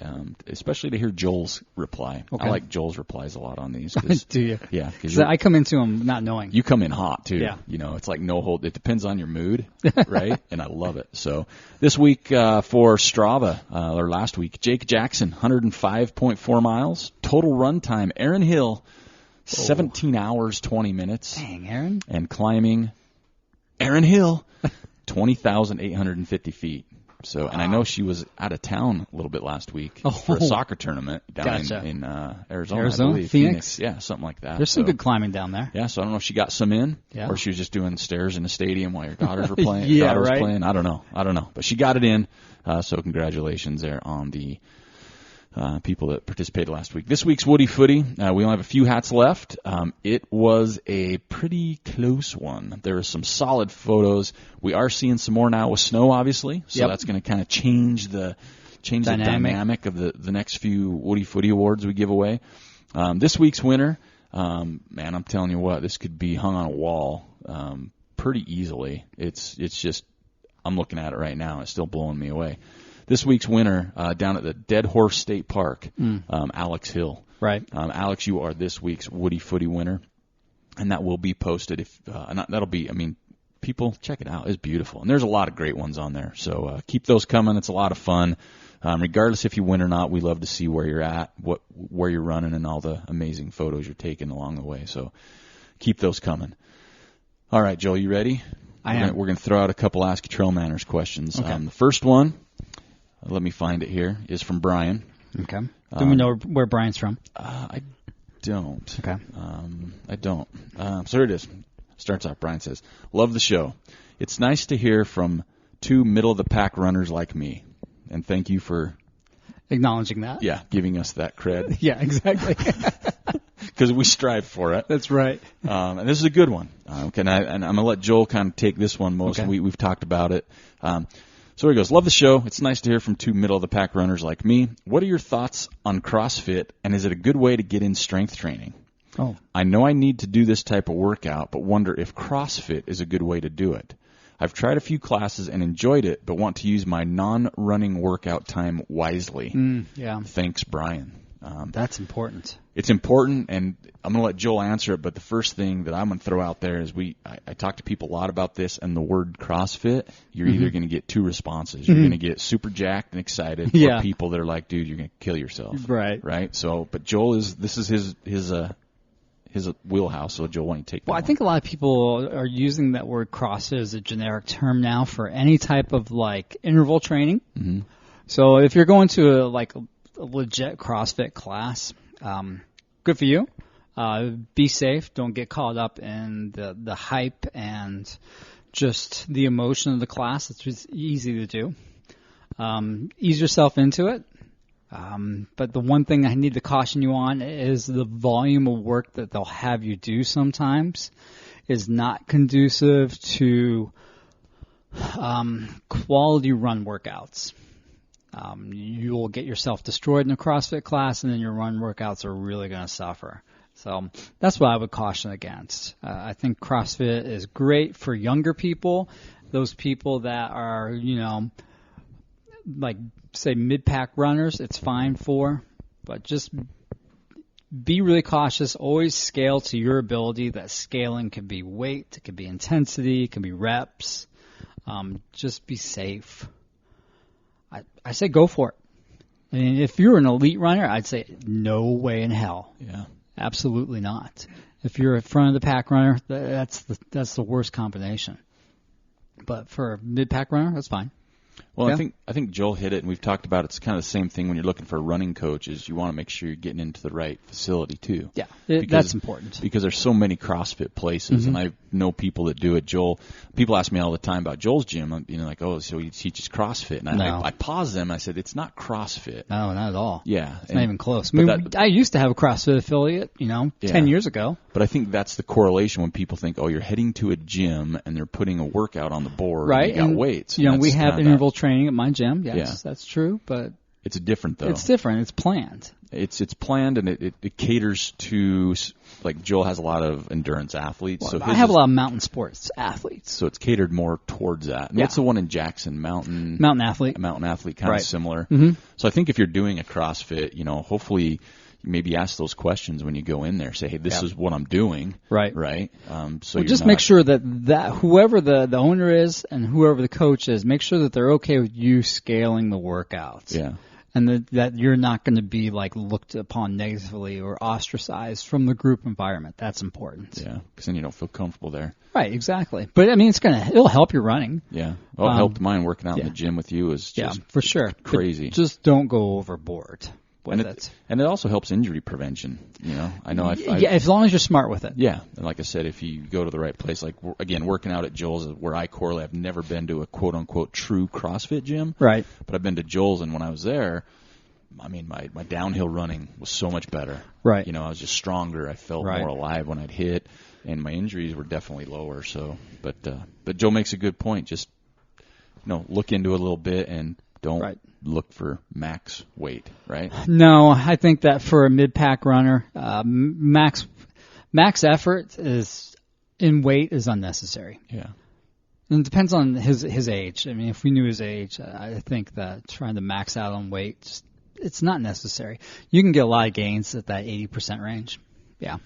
Speaker 1: Especially to hear Joel's reply.
Speaker 2: Okay.
Speaker 1: I like Joel's replies a lot on these.
Speaker 2: Do you?
Speaker 1: Yeah.
Speaker 2: Because I come into them not knowing.
Speaker 1: You come in hot, too.
Speaker 2: Yeah.
Speaker 1: It's like no hold. It depends on your mood, right? And I love it. So this week for Strava, or last week, Jake Jackson, 105.4 miles. Total run time, Aaron Hill, 17 hours, 20 minutes.
Speaker 2: Dang, Aaron.
Speaker 1: And climbing, Aaron Hill, 20,850 feet. So, and I know she was out of town a little bit last week for a soccer tournament down in Arizona, I believe.
Speaker 2: Phoenix?
Speaker 1: Yeah, something like that.
Speaker 2: There's some good climbing down there.
Speaker 1: Yeah, so I don't know if she got some in or she was just doing stairs in the stadium while your daughters were playing.
Speaker 2: Yeah, right.
Speaker 1: Playing. I don't know. But she got it in, so congratulations there on the people that participated last week. This week's WDYFTY, we only have a few hats left. It was a pretty close one. There are some solid photos. We are seeing some more now with snow, obviously, so that's going to kind of change the dynamic of the next few WDYFTY awards we give away. This week's winner, man, I'm telling you what, this could be hung on a wall pretty easily. It's just, I'm looking at it right now. It's still blowing me away. This week's winner down at the Dead Horse State Park, Alex Hill.
Speaker 2: Right.
Speaker 1: Alex, you are this week's WDYFTY winner, and that will be posted. People, check it out. It's beautiful. And there's a lot of great ones on there. So keep those coming. It's a lot of fun. Regardless if you win or not, we love to see where you're at, where you're running, and all the amazing photos you're taking along the way. So keep those coming. All right, Joel, you ready?
Speaker 2: I am.
Speaker 1: We're going to throw out a couple Ask TrailManners questions.
Speaker 2: Okay.
Speaker 1: The first one, let me find it here, is from Brian.
Speaker 2: Okay. Do we know where Brian's from?
Speaker 1: I don't.
Speaker 2: Okay.
Speaker 1: I don't. So here it is. Starts off, Brian says, "Love the show. It's nice to hear from 2 middle-of-the-pack runners like me. And thank you for
Speaker 2: acknowledging that.
Speaker 1: Yeah, giving us that cred.
Speaker 2: Yeah, exactly.
Speaker 1: Because we strive for it.
Speaker 2: That's right.
Speaker 1: And this is a good one. Okay, and I'm going to let Joel kind of take this one most. Okay. We've talked about it. So here he goes. Love the show. It's nice to hear from 2 middle-of-the-pack runners like me. What are your thoughts on CrossFit, and is it a good way to get in strength training?
Speaker 2: Oh.
Speaker 1: I know I need to do this type of workout, but wonder if CrossFit is a good way to do it. I've tried a few classes and enjoyed it, but want to use my non-running workout time wisely.
Speaker 2: Yeah.
Speaker 1: Thanks, Brian.
Speaker 2: That's important.
Speaker 1: It's important, and I'm going to let Joel answer it, but the first thing that I'm going to throw out there is I talk to people a lot about this, and the word CrossFit, you're either going to get 2 responses. You're going to get super jacked and excited, or people that are like, dude, you're going to kill yourself.
Speaker 2: Right.
Speaker 1: Right? So, but Joel this is his wheelhouse, so Joel, why don't you take that one?
Speaker 2: I think a lot of people are using that word CrossFit as a generic term now for any type of like interval training.
Speaker 1: Mm-hmm.
Speaker 2: So if you're going to a legit CrossFit class, good for you. Be safe. Don't get caught up in the hype and just the emotion of the class. It's just easy to do. Ease yourself into it. But the one thing I need to caution you on is the volume of work that they'll have you do sometimes is not conducive to quality run workouts. You will get yourself destroyed in a CrossFit class, and then your run workouts are really going to suffer. So that's what I would caution against. I think CrossFit is great for younger people, those people that are, like, say, mid-pack runners, it's fine for. But just be really cautious. Always scale to your ability. That scaling can be weight, it can be intensity, it can be reps. Just be safe. I say go for it. I mean, if you're an elite runner, I'd say no way in hell.
Speaker 1: Yeah.
Speaker 2: Absolutely not. If you're a front of the pack runner, that's the worst combination. But for a mid-pack runner, that's fine.
Speaker 1: Well, yeah. I think Joel hit it, and we've talked about it's kind of the same thing when you're looking for a running coach. Is you want to make sure you're getting into the right facility too.
Speaker 2: Yeah, that's important
Speaker 1: because there's so many CrossFit places, and I know people that do it. People ask me all the time about Joel's gym. Like, oh, so he teaches CrossFit, and I pause them. And I said, it's not CrossFit.
Speaker 2: No, not at all.
Speaker 1: Yeah,
Speaker 2: it's not even close. I used to have a CrossFit affiliate, 10 years ago.
Speaker 1: But I think that's the correlation when people think, oh, you're heading to a gym and they're putting a workout on the board,
Speaker 2: right?
Speaker 1: And you got weights.
Speaker 2: We have interval training at my gym. Yes, that's true, but
Speaker 1: it's different though.
Speaker 2: It's different. It's planned.
Speaker 1: It's planned, and it caters to, like, Joel has a lot of endurance athletes.
Speaker 2: Well, I have a lot of mountain sports athletes.
Speaker 1: So it's catered more towards that. And what's the one in Jackson? Mountain Athlete, kind of similar. Mm-hmm. So I think if you're doing a CrossFit, hopefully you maybe ask those questions when you go in there. Say, hey, this is what I'm doing. Right. So
Speaker 2: just make sure that whoever the owner is and whoever the coach is, make sure that they're okay with you scaling the workouts.
Speaker 1: Yeah.
Speaker 2: And that you're not going to be, like, looked upon negatively or ostracized from the group environment. That's important.
Speaker 1: Yeah, because then you don't feel comfortable there.
Speaker 2: Right, exactly. But I mean, it'll help your running.
Speaker 1: Yeah. Well, it helped mine working out in the gym with you is just
Speaker 2: for sure
Speaker 1: crazy.
Speaker 2: But just don't go overboard.
Speaker 1: And it also helps injury prevention. I know.
Speaker 2: As long as you're smart with it.
Speaker 1: Yeah, and like I said, if you go to the right place, like again, working out at Joel's, where I correlate. I've never been to a quote unquote true CrossFit gym.
Speaker 2: Right.
Speaker 1: But I've been to Joel's, and when I was there, I mean, my downhill running was so much better.
Speaker 2: Right.
Speaker 1: I was just stronger. I felt more alive when I'd hit, and my injuries were definitely lower. So, but Joe makes a good point. Just look into it a little bit and don't look for max weight, right?
Speaker 2: No, I think that for a mid-pack runner, max effort in weight is unnecessary.
Speaker 1: Yeah.
Speaker 2: And it depends on his age. I mean, if we knew his age, I think that trying to max out on weight, it's not necessary. You can get a lot of gains at that 80% range. Yeah.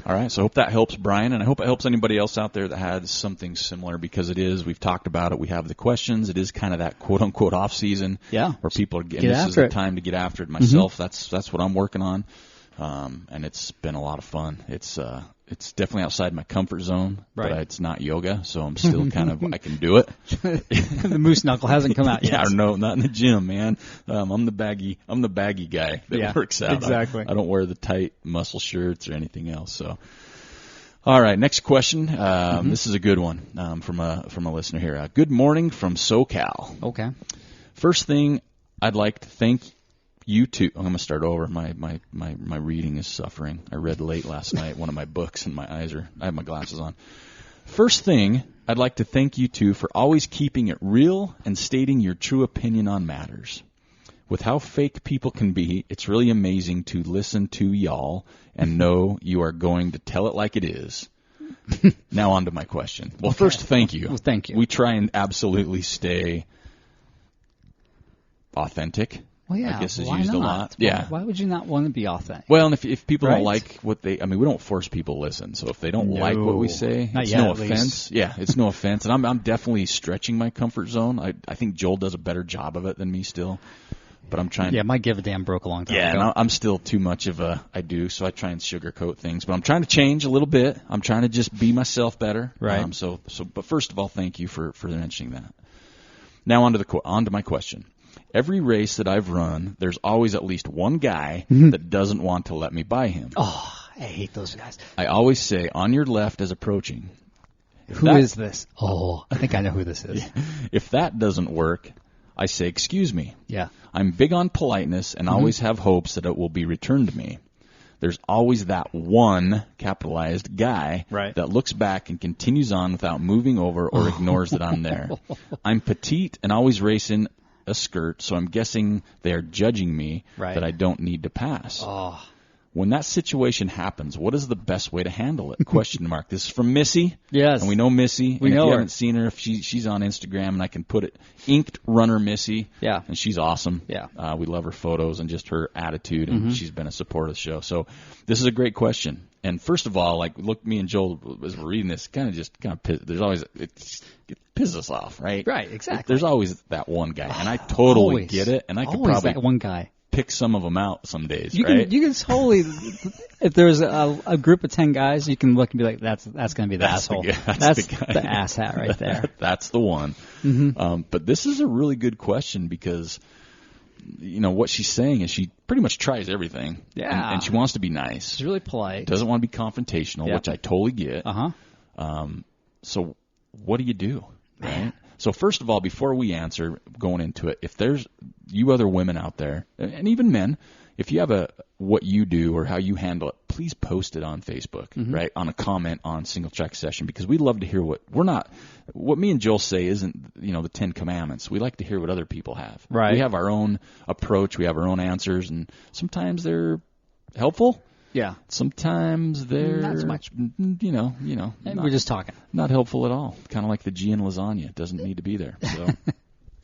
Speaker 1: All right, so I hope that helps Brian, and I hope it helps anybody else out there that has something similar, because we've talked about it, we have the questions, it is kind of that quote-unquote off-season where people are getting, this is the time to get after it myself. That's what I'm working on, and it's been a lot of fun. It's definitely outside my comfort zone, but it's not yoga, so I'm still kind of, I can do it.
Speaker 2: The moose knuckle hasn't come out yet.
Speaker 1: Yeah, no, not in the gym, man. I'm the baggy guy that works out.
Speaker 2: Exactly.
Speaker 1: I don't wear the tight muscle shirts or anything else. So, all right, next question. This is a good one from a listener here. Good morning from SoCal.
Speaker 2: Okay.
Speaker 1: First thing, I'd like to thank you two. I'm going to start over. My reading is suffering. I read late last night one of my books, and I have my glasses on. First thing, I'd like to thank you two for always keeping it real and stating your true opinion on matters. With how fake people can be, it's really amazing to listen to y'all and know you are going to tell it like it is. Now on to my question. Well, first, thank you.
Speaker 2: Well, thank you.
Speaker 1: We try and absolutely stay authentic.
Speaker 2: Well, yeah,
Speaker 1: I guess is used a lot. Yeah.
Speaker 2: Why would you not want to be authentic?
Speaker 1: Well, and if people don't like what we don't force people to listen. So if they don't like what we say, it's no offense. Yeah, it's no offense. And I'm definitely stretching my comfort zone. I think Joel does a better job of it than me still. But I'm trying.
Speaker 2: Yeah, my give a damn broke a long time ago.
Speaker 1: Yeah, I'm still too much of I do, so I try and sugarcoat things. But I'm trying to change a little bit. I'm trying to just be myself better.
Speaker 2: Right.
Speaker 1: But first of all, thank you for mentioning that. Now on to my question. Every race that I've run, there's always at least one guy that doesn't want to let me by him.
Speaker 2: Oh, I hate those guys.
Speaker 1: I always say, on your left as approaching.
Speaker 2: Who is this? Oh, I think I know who this is.
Speaker 1: If that doesn't work, I say, excuse me.
Speaker 2: Yeah.
Speaker 1: I'm big on politeness and always have hopes that it will be returned to me. There's always that one capitalized guy that looks back and continues on without moving over or ignores that I'm there. I'm petite and always racing a skirt, so I'm guessing they are judging me that I don't need to pass.
Speaker 2: Oh.
Speaker 1: when that situation happens, what is the best way to handle it? Question mark. This is from Missy.
Speaker 2: Yes.
Speaker 1: And we know Missy.
Speaker 2: We
Speaker 1: and
Speaker 2: know
Speaker 1: if you
Speaker 2: her.
Speaker 1: haven't seen her, if she's on Instagram, and I can put it, Inked Runner Missy.
Speaker 2: Yeah.
Speaker 1: And she's awesome.
Speaker 2: Yeah.
Speaker 1: We love her photos and just her attitude, and she's been a supporter of the show. So this is a great question. And first of all, like, look, me and Joel, as we're reading this, there's always, it pisses us off, right?
Speaker 2: Right, exactly.
Speaker 1: There's always that one guy, and I totally
Speaker 2: Always.
Speaker 1: get it, and I could
Speaker 2: Always
Speaker 1: probably
Speaker 2: that one guy.
Speaker 1: pick some of them out some days,
Speaker 2: You
Speaker 1: right?
Speaker 2: can totally, if there's a group of 10 guys, you can look and be like, that's going to be the
Speaker 1: That's the
Speaker 2: asshole.
Speaker 1: guy. That's the guy.
Speaker 2: the ass hat right there.
Speaker 1: That's the one. But this is a really good question because, you know, what she's saying is she pretty much tries everything.
Speaker 2: Yeah.
Speaker 1: And she wants to be nice.
Speaker 2: She's really polite.
Speaker 1: Doesn't want to be confrontational,
Speaker 2: Yep.
Speaker 1: which I totally get. So what do you do? Right? So first of all, before we answer, going into it, if there's you other women out there, and even men, if you have what you do or how you handle it, please post it on Facebook, right? On a comment on Singletrack Session, because we love to hear what me and Joel say isn't, you know, the 10 Commandments. We like to hear what other people have.
Speaker 2: Right.
Speaker 1: We have our own approach. We have our own answers, and sometimes they're helpful.
Speaker 2: Yeah.
Speaker 1: Sometimes they're
Speaker 2: Not so much.
Speaker 1: You know.
Speaker 2: And we're just talking.
Speaker 1: Not helpful at all. Kind of like the G in lasagna. It doesn't need to be there. So,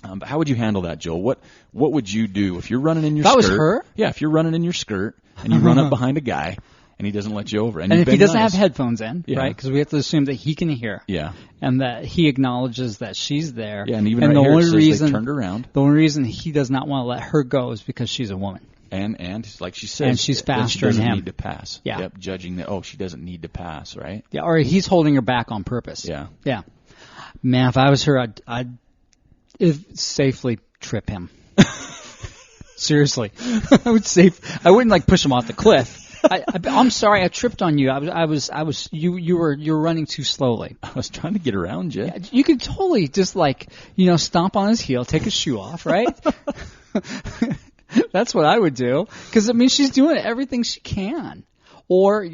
Speaker 1: but how would you handle that, Joel? What would you do if you're running in your skirt?
Speaker 2: That was her?
Speaker 1: Yeah, if you're running in your skirt and you run up behind a guy and he doesn't let you over.
Speaker 2: And if he doesn't have headphones in,
Speaker 1: Yeah.
Speaker 2: right? Because we have to assume that he can hear.
Speaker 1: Yeah.
Speaker 2: And that he acknowledges that she's there.
Speaker 1: Yeah, and even
Speaker 2: the
Speaker 1: right here it
Speaker 2: only
Speaker 1: says
Speaker 2: reason,
Speaker 1: they turned around.
Speaker 2: The only reason he does not want to let her go is because she's a woman.
Speaker 1: And like she says,
Speaker 2: And she's
Speaker 1: that
Speaker 2: faster
Speaker 1: she doesn't
Speaker 2: than him.
Speaker 1: need to pass.
Speaker 2: Yeah.
Speaker 1: Yep, judging that, she doesn't need to pass, right?
Speaker 2: Yeah, or he's holding her back on purpose.
Speaker 1: Yeah.
Speaker 2: Yeah. Man, if I was her, I'd safely trip him. Seriously. I wouldn't like push him off the cliff. I'm sorry, I tripped on you. You were running too slowly.
Speaker 1: I was trying to get around you.
Speaker 2: Yeah, you could totally just stomp on his heel, take his shoe off, right? That's what I would do. Because, I mean, she's doing everything she can. Or,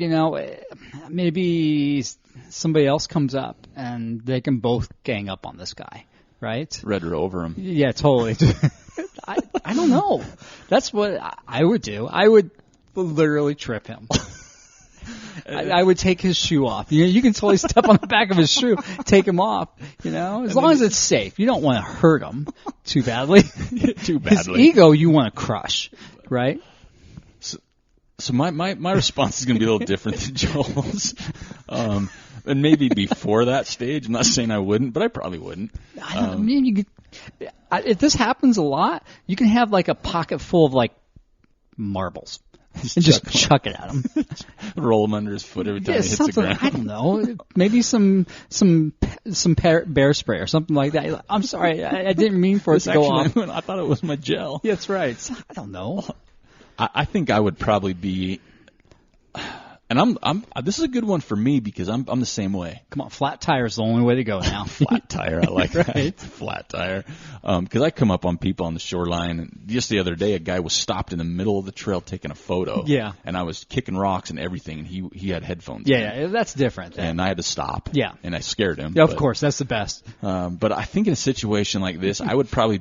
Speaker 2: maybe somebody else comes up and they can both gang up on this guy, right?
Speaker 1: Read her over him.
Speaker 2: Yeah, totally. I don't know. That's what I would do. I would literally trip him. I would take his shoe off. You can totally step on the back of his shoe, take him off, as long as it's safe. You don't want to hurt him too badly. His ego you want to crush, right?
Speaker 1: So my response is going to be a little different than Joel's. And maybe before that stage, I'm not saying I wouldn't, but I probably wouldn't.
Speaker 2: I don't know. I mean, if this happens a lot, you can have like a pocket full of like marbles. And just chuck it at him.
Speaker 1: Roll him under his foot every time he hits the ground.
Speaker 2: I don't know. Maybe some bear spray or something like that. I'm sorry. I didn't mean for it to go off.
Speaker 1: I thought it was my gel.
Speaker 2: Yeah, that's right. I don't know.
Speaker 1: I think I would probably be... And this is a good one for me because I'm the same way.
Speaker 2: Come on, flat tire is the only way to go now.
Speaker 1: Flat tire, I like
Speaker 2: right?
Speaker 1: that. Flat tire. Because I come up on people on the shoreline, and just the other day, a guy was stopped in the middle of the trail taking a photo.
Speaker 2: Yeah.
Speaker 1: And I was kicking rocks and everything, and he had headphones.
Speaker 2: Yeah, that's different. Then.
Speaker 1: And I had to stop.
Speaker 2: Yeah.
Speaker 1: And I scared him.
Speaker 2: Yeah, of course, that's the best.
Speaker 1: But I think in a situation like this, I would probably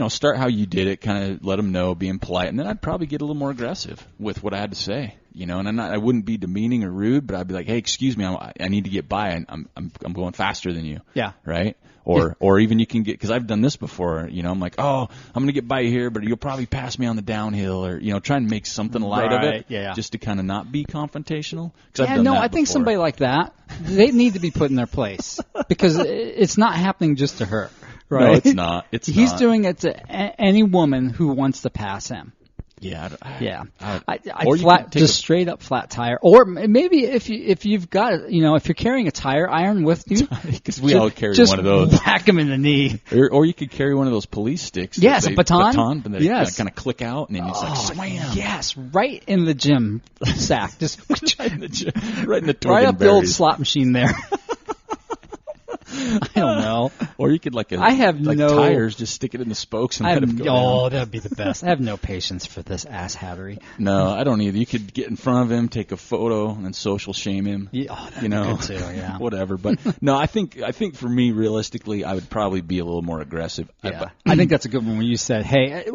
Speaker 1: start how you did it, kind of let him know, being polite, and then I'd probably get a little more aggressive with what I had to say, and I wouldn't be demeaning or rude, but I'd be like, hey, excuse me, I need to get by, I'm going faster than you.
Speaker 2: Yeah.
Speaker 1: Right? Or even you can get, because I've done this before, I'm like, oh, I'm going to get by you here, but you'll probably pass me on the downhill, or, try and make something light of it, just to kind of not be confrontational.
Speaker 2: I think somebody like that, they need to be put in their place, because it's not happening just to her. Right?
Speaker 1: No, it's not.
Speaker 2: He's doing it to any woman who wants to pass him.
Speaker 1: Yeah.
Speaker 2: Straight up flat tire. Or maybe if you've got, if you're carrying a tire iron with you.
Speaker 1: Because we all carry one of those.
Speaker 2: Just whack him in the knee.
Speaker 1: Or you could carry one of those police sticks.
Speaker 2: Yes, a baton.
Speaker 1: But they kind of click out, and then it's like, swam.
Speaker 2: Yes, right in the gym sack. Just
Speaker 1: right in the gym. Right in the
Speaker 2: right up the old slot machine there. I don't know.
Speaker 1: Or you could tires, just stick it in the spokes and let them go down.
Speaker 2: That'd be the best. I have no patience for this ass hattery.
Speaker 1: No, I don't either. You could get in front of him, take a photo, and social shame him.
Speaker 2: Yeah, that'd be good too, yeah.
Speaker 1: Whatever. But no, I think for me, realistically, I would probably be a little more aggressive.
Speaker 2: Yeah. I think that's a good one when you said, hey,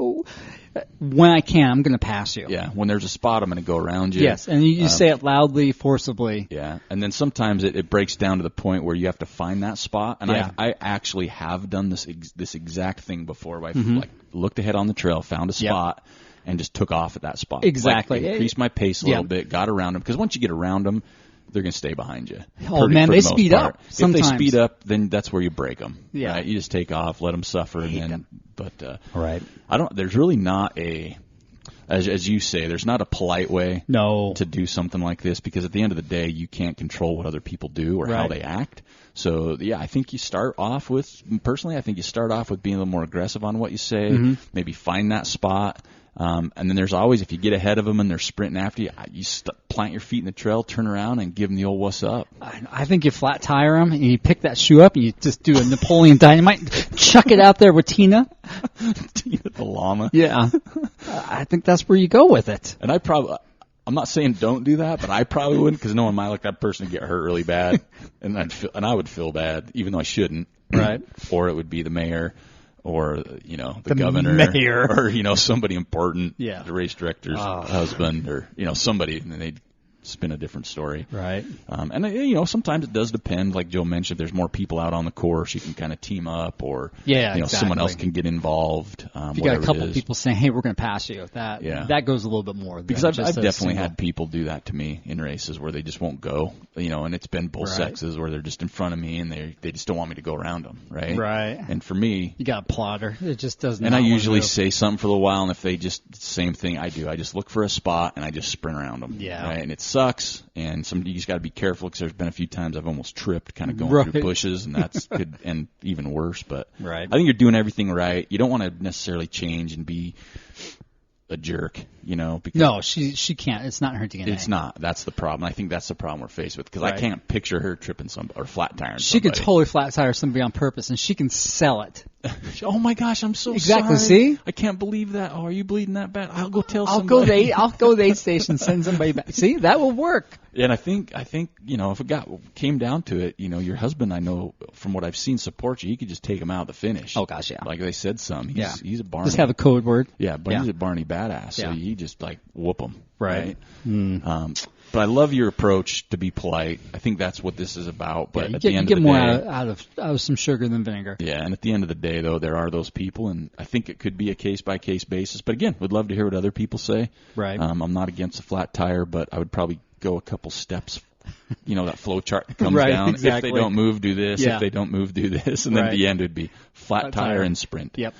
Speaker 2: when I can, I'm going to pass you.
Speaker 1: Yeah, when there's a spot, I'm going to go around you.
Speaker 2: Yes, and you say it loudly, forcibly.
Speaker 1: Yeah, and then sometimes it breaks down to the point where you have to find that spot. And I actually have done this exact thing before. Where I looked ahead on the trail, found a spot, and just took off at that spot.
Speaker 2: Exactly.
Speaker 1: Like, increased my pace a little bit, got around them. Because once you get around them, they're going to stay behind you.
Speaker 2: Oh, man, they speed up sometimes.
Speaker 1: If they speed up, then that's where you break them.
Speaker 2: Yeah.
Speaker 1: Right? You just take off, let them suffer, and then. But
Speaker 2: right.
Speaker 1: There's really not as you say, there's not a polite way to do something like this, because at the end of the day, you can't control what other people do or how they act. So, yeah, I think you start off with being a little more aggressive on what you say, maybe find that spot. And then there's always, if you get ahead of them and they're sprinting after you, plant your feet in the trail, turn around, and give them the old what's up.
Speaker 2: I think you flat tire them, and you pick that shoe up, and you just do a Napoleon Dynamite, chuck it out there with Tina.
Speaker 1: Tina the llama.
Speaker 2: Yeah. I think that's where you go with it.
Speaker 1: And I'm not saying don't do that, but I probably wouldn't, because no one might like that person to get hurt really bad, and I would feel bad, even though I shouldn't.
Speaker 2: Right.
Speaker 1: Or it would be the mayor. Or, the governor,
Speaker 2: mayor.
Speaker 1: Or, somebody important,
Speaker 2: the
Speaker 1: race director's husband, or, somebody, and they'd spin a different story.
Speaker 2: Right.
Speaker 1: And, sometimes it does depend. Like Joe mentioned, if there's more people out on the course, you can kind of team up, or,
Speaker 2: exactly.
Speaker 1: Someone else can get involved.
Speaker 2: If you got a couple people saying, hey, we're going to pass you, that goes a little bit more.
Speaker 1: Because I've definitely had people do that to me in races where they just won't go, and it's been both sexes where they're just in front of me and they just don't want me to go around them, right?
Speaker 2: Right.
Speaker 1: And for me,
Speaker 2: you got a plotter. It just doesn't.
Speaker 1: And I usually say something for a little while, and if they same thing I do. I just look for a spot and I just sprint around them.
Speaker 2: Yeah.
Speaker 1: Right? And it sucks, and you just got to be careful, because there's been a few times I've almost tripped, kind of going through bushes, and that's could end even worse. But I think you're doing everything right. You don't want to necessarily change and be a jerk, because
Speaker 2: no, she can't. It's not in her DNA.
Speaker 1: It's not. That's the problem. I think that's the problem we're faced with, because I can't picture her tripping or flat tiring somebody.
Speaker 2: She could totally flat tire somebody on purpose, and she can sell it.
Speaker 1: Oh my gosh, I'm so
Speaker 2: sorry.
Speaker 1: See? I can't believe that. Oh, are you bleeding that bad? I'll go tell somebody.
Speaker 2: I'll go to the aid station, send somebody back. See, that will work.
Speaker 1: And I think if it came down to it, your husband, I know from what I've seen, supports you. He could just take him out of the finish.
Speaker 2: Oh gosh, yeah.
Speaker 1: Like they said, he's a Barney.
Speaker 2: Just have a code word.
Speaker 1: Yeah, but he's a Barney badass. So he just whoop him.
Speaker 2: Right.
Speaker 1: But I love your approach to be polite. I think that's what this is about. But at the end
Speaker 2: of the day, you
Speaker 1: get
Speaker 2: more out of some sugar than vinegar.
Speaker 1: Yeah, and at the end of the day, though, there are those people, and I think it could be a case-by-case basis. But again, would love to hear what other people say.
Speaker 2: Right.
Speaker 1: I'm not against a flat tire, but I would probably go a couple steps. That flow chart that comes down.
Speaker 2: Exactly.
Speaker 1: If they don't move, do this. If they don't move, do this. And then at the end, it would be flat tire and sprint.
Speaker 2: Yep.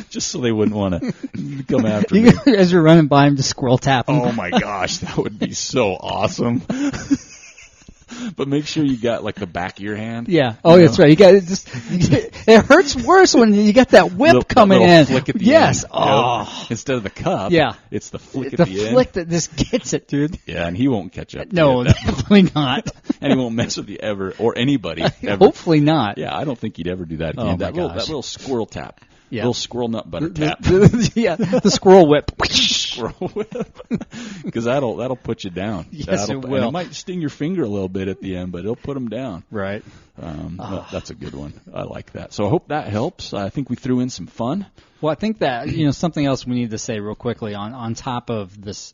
Speaker 1: Just so they wouldn't want to come after me.
Speaker 2: As you're running by them, just squirrel tap them.
Speaker 1: Oh, my gosh. That would be so awesome. But make sure you got the back of your hand.
Speaker 2: Yeah. Oh, that's right. You got it hurts worse when you get that whip coming in.
Speaker 1: Flick at the
Speaker 2: end.
Speaker 1: Oh. Instead of the cup.
Speaker 2: Yeah.
Speaker 1: It's the flick at the end.
Speaker 2: The flick that just gets it, dude.
Speaker 1: Yeah, and he won't catch up.
Speaker 2: No, definitely not.
Speaker 1: And he won't mess with you ever, or anybody ever.
Speaker 2: Hopefully not.
Speaker 1: Yeah, I don't think he'd ever do that again.
Speaker 2: Oh,
Speaker 1: that little squirrel tap.
Speaker 2: Yeah.
Speaker 1: Little squirrel nut butter tap.
Speaker 2: The squirrel whip.
Speaker 1: Squirrel whip. Because that'll put you down.
Speaker 2: Yes, it will.
Speaker 1: And it might sting your finger a little bit at the end, but it'll put them down.
Speaker 2: Right.
Speaker 1: That's a good one. I like that. So I hope that helps. I think we threw in some fun.
Speaker 2: Well, I think that, something else we need to say real quickly on top of this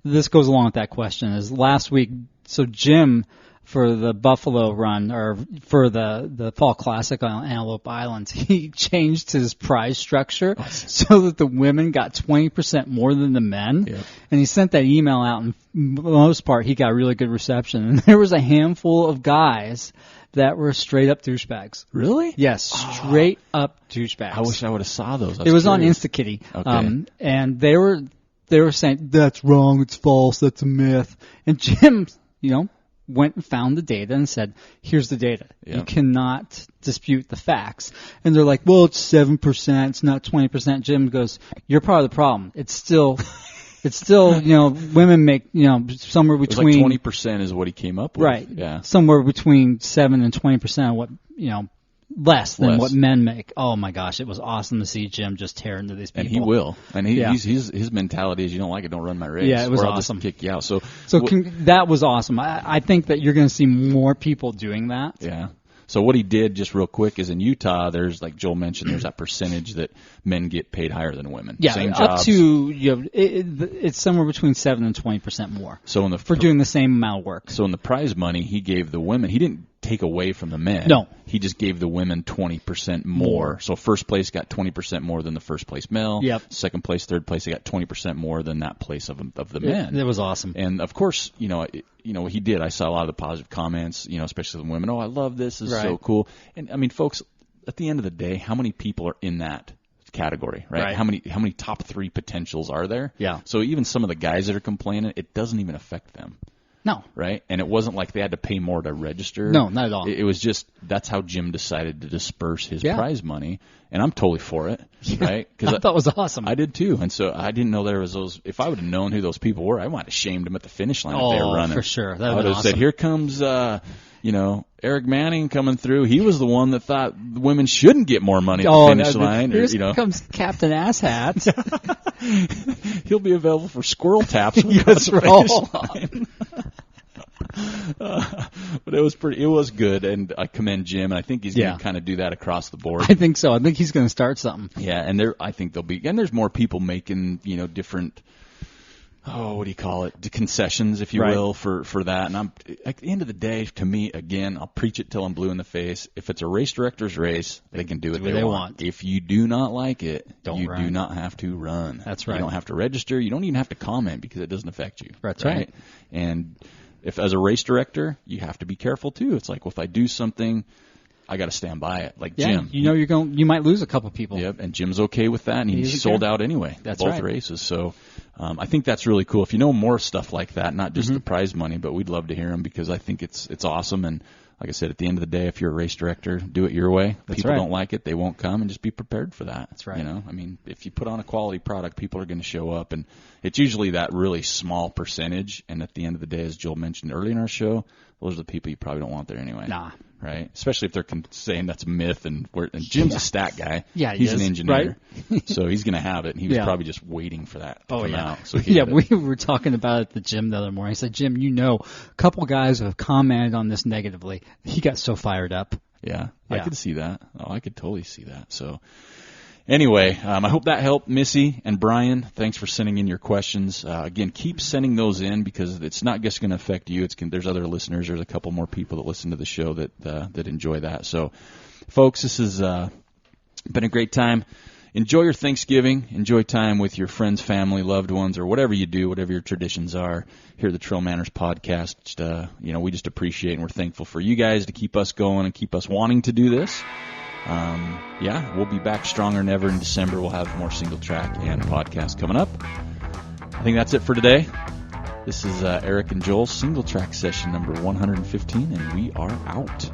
Speaker 2: goes along with that question, is last week, so Jim, for the Buffalo run, or for the Fall Classic on Antelope Island, he changed his prize structure so that the women got 20% more than the men.
Speaker 1: Yep.
Speaker 2: And he sent that email out, and for the most part, he got really good reception. And there was a handful of guys that were straight up douchebags.
Speaker 1: Really?
Speaker 2: Yes, straight up douchebags.
Speaker 1: I wish I would have saw those.
Speaker 2: It was on Instakitty.
Speaker 1: Okay.
Speaker 2: And they were saying, that's wrong, it's false, that's a myth. And Jim, went and found the data and said, here's the data. Yep. You cannot dispute the facts. And they're like, well, it's 7%, it's not 20%. Jim goes, you're part of the problem. It's still It's still, women make, somewhere
Speaker 1: It was
Speaker 2: between
Speaker 1: like 20% is what he came up with.
Speaker 2: right.
Speaker 1: Yeah.
Speaker 2: Somewhere between 7 and 20% of what, less than what men make. Oh my gosh, it was awesome to see Jim just tear into these people.
Speaker 1: And he will. And his mentality is, you don't like it, don't run my race.
Speaker 2: Yeah, it was
Speaker 1: or I'll
Speaker 2: awesome.
Speaker 1: Just kick you out. So
Speaker 2: that was awesome. I think that you're going to see more people doing that.
Speaker 1: Yeah. So what he did, just real quick, is in Utah, there's, like Joel mentioned, there's that percentage that men get paid higher than women.
Speaker 2: Yeah,
Speaker 1: same
Speaker 2: up
Speaker 1: jobs.
Speaker 2: to it's somewhere between 7 and 20% more.
Speaker 1: So
Speaker 2: for doing the same amount of work.
Speaker 1: So in the prize money, he gave the women. He didn't take away from the men.
Speaker 2: No.
Speaker 1: He just gave the women 20% more. So first place got 20% more than the first place male.
Speaker 2: Yep.
Speaker 1: Second place, third place, they got 20% more than that place of the men.
Speaker 2: It was awesome.
Speaker 1: And of course, he did. I saw a lot of the positive comments, especially the women. Oh, I love this. This is so cool. And I mean, folks, at the end of the day, how many people are in that category, right? How many top 3 potentials are there?
Speaker 2: Yeah.
Speaker 1: So even some of the guys that are complaining, it doesn't even affect them.
Speaker 2: No.
Speaker 1: Right? And it wasn't like they had to pay more to register.
Speaker 2: No, not at all.
Speaker 1: It was just that's how Jim decided to disperse his prize money. And I'm totally for it, right?
Speaker 2: I thought it was awesome.
Speaker 1: I did too. And so I didn't know there was those. If I would have known who those people were, I might have shamed them at the finish line if they were running.
Speaker 2: For sure. That
Speaker 1: I would have said, here comes, Eric Manning coming through. He was the one that thought women shouldn't get more money at the finish line.
Speaker 2: Here comes Captain Asshat.
Speaker 1: He'll be available for squirrel taps.
Speaker 2: That's right.
Speaker 1: But it was good, and I commend Jim, and I think he's going to kind of do that across the board.
Speaker 2: I think so. I think he's going to start something.
Speaker 1: Yeah, and I think there's more people making, different, what do you call it, concessions, if you will, for that. And I'm at the end of the day, to me, again, I'll preach it till I'm blue in the face. If it's a race director's race, they can do what they want. If you do not like it, you do not have to run.
Speaker 2: That's right.
Speaker 1: You don't have to register. You don't even have to comment because it doesn't affect you.
Speaker 2: That's right.
Speaker 1: And if as a race director, you have to be careful too. It's like, well, if I do something, I got to stand by it. Like Jim,
Speaker 2: you might lose a couple people.
Speaker 1: Yep, and Jim's okay with that, and he sold out anyway.
Speaker 2: That's
Speaker 1: both races. So I think that's really cool. If you know more stuff like that, not just the prize money, but we'd love to hear them because I think it's awesome. And like I said, at the end of the day, if you're a race director, do it your way. People don't like it, they won't come, and just be prepared for that.
Speaker 2: That's right.
Speaker 1: I mean, if you put on a quality product, people are going to show up, and it's usually that really small percentage. And at the end of the day, as Joel mentioned early in our show, those are the people you probably don't want there anyway.
Speaker 2: Nah.
Speaker 1: Right? Especially if they're saying that's a myth, and Jim's a stat guy.
Speaker 2: Yeah,
Speaker 1: he's an engineer,
Speaker 2: right?
Speaker 1: So he's going to have it. And he was probably just waiting for that to come out. So
Speaker 2: we were talking about it at the gym the other morning. I said, Jim, a couple guys have commented on this negatively. He got so fired up.
Speaker 1: Yeah. I could see that. Oh, I could totally see that. So anyway, I hope that helped. Missy and Brian, thanks for sending in your questions. Again, keep sending those in because it's not just going to affect you. There's other listeners. There's a couple more people that listen to the show that enjoy that. So, folks, this has been a great time. Enjoy your Thanksgiving. Enjoy time with your friends, family, loved ones, or whatever you do, whatever your traditions are. Here at the TrailManners podcast, we just appreciate and we're thankful for you guys to keep us going and keep us wanting to do this. We'll be back stronger than ever in December. We'll have more single track and podcast coming up. I think that's it for today. This is Eric and Joel's Single Track Session number 115, and we are out.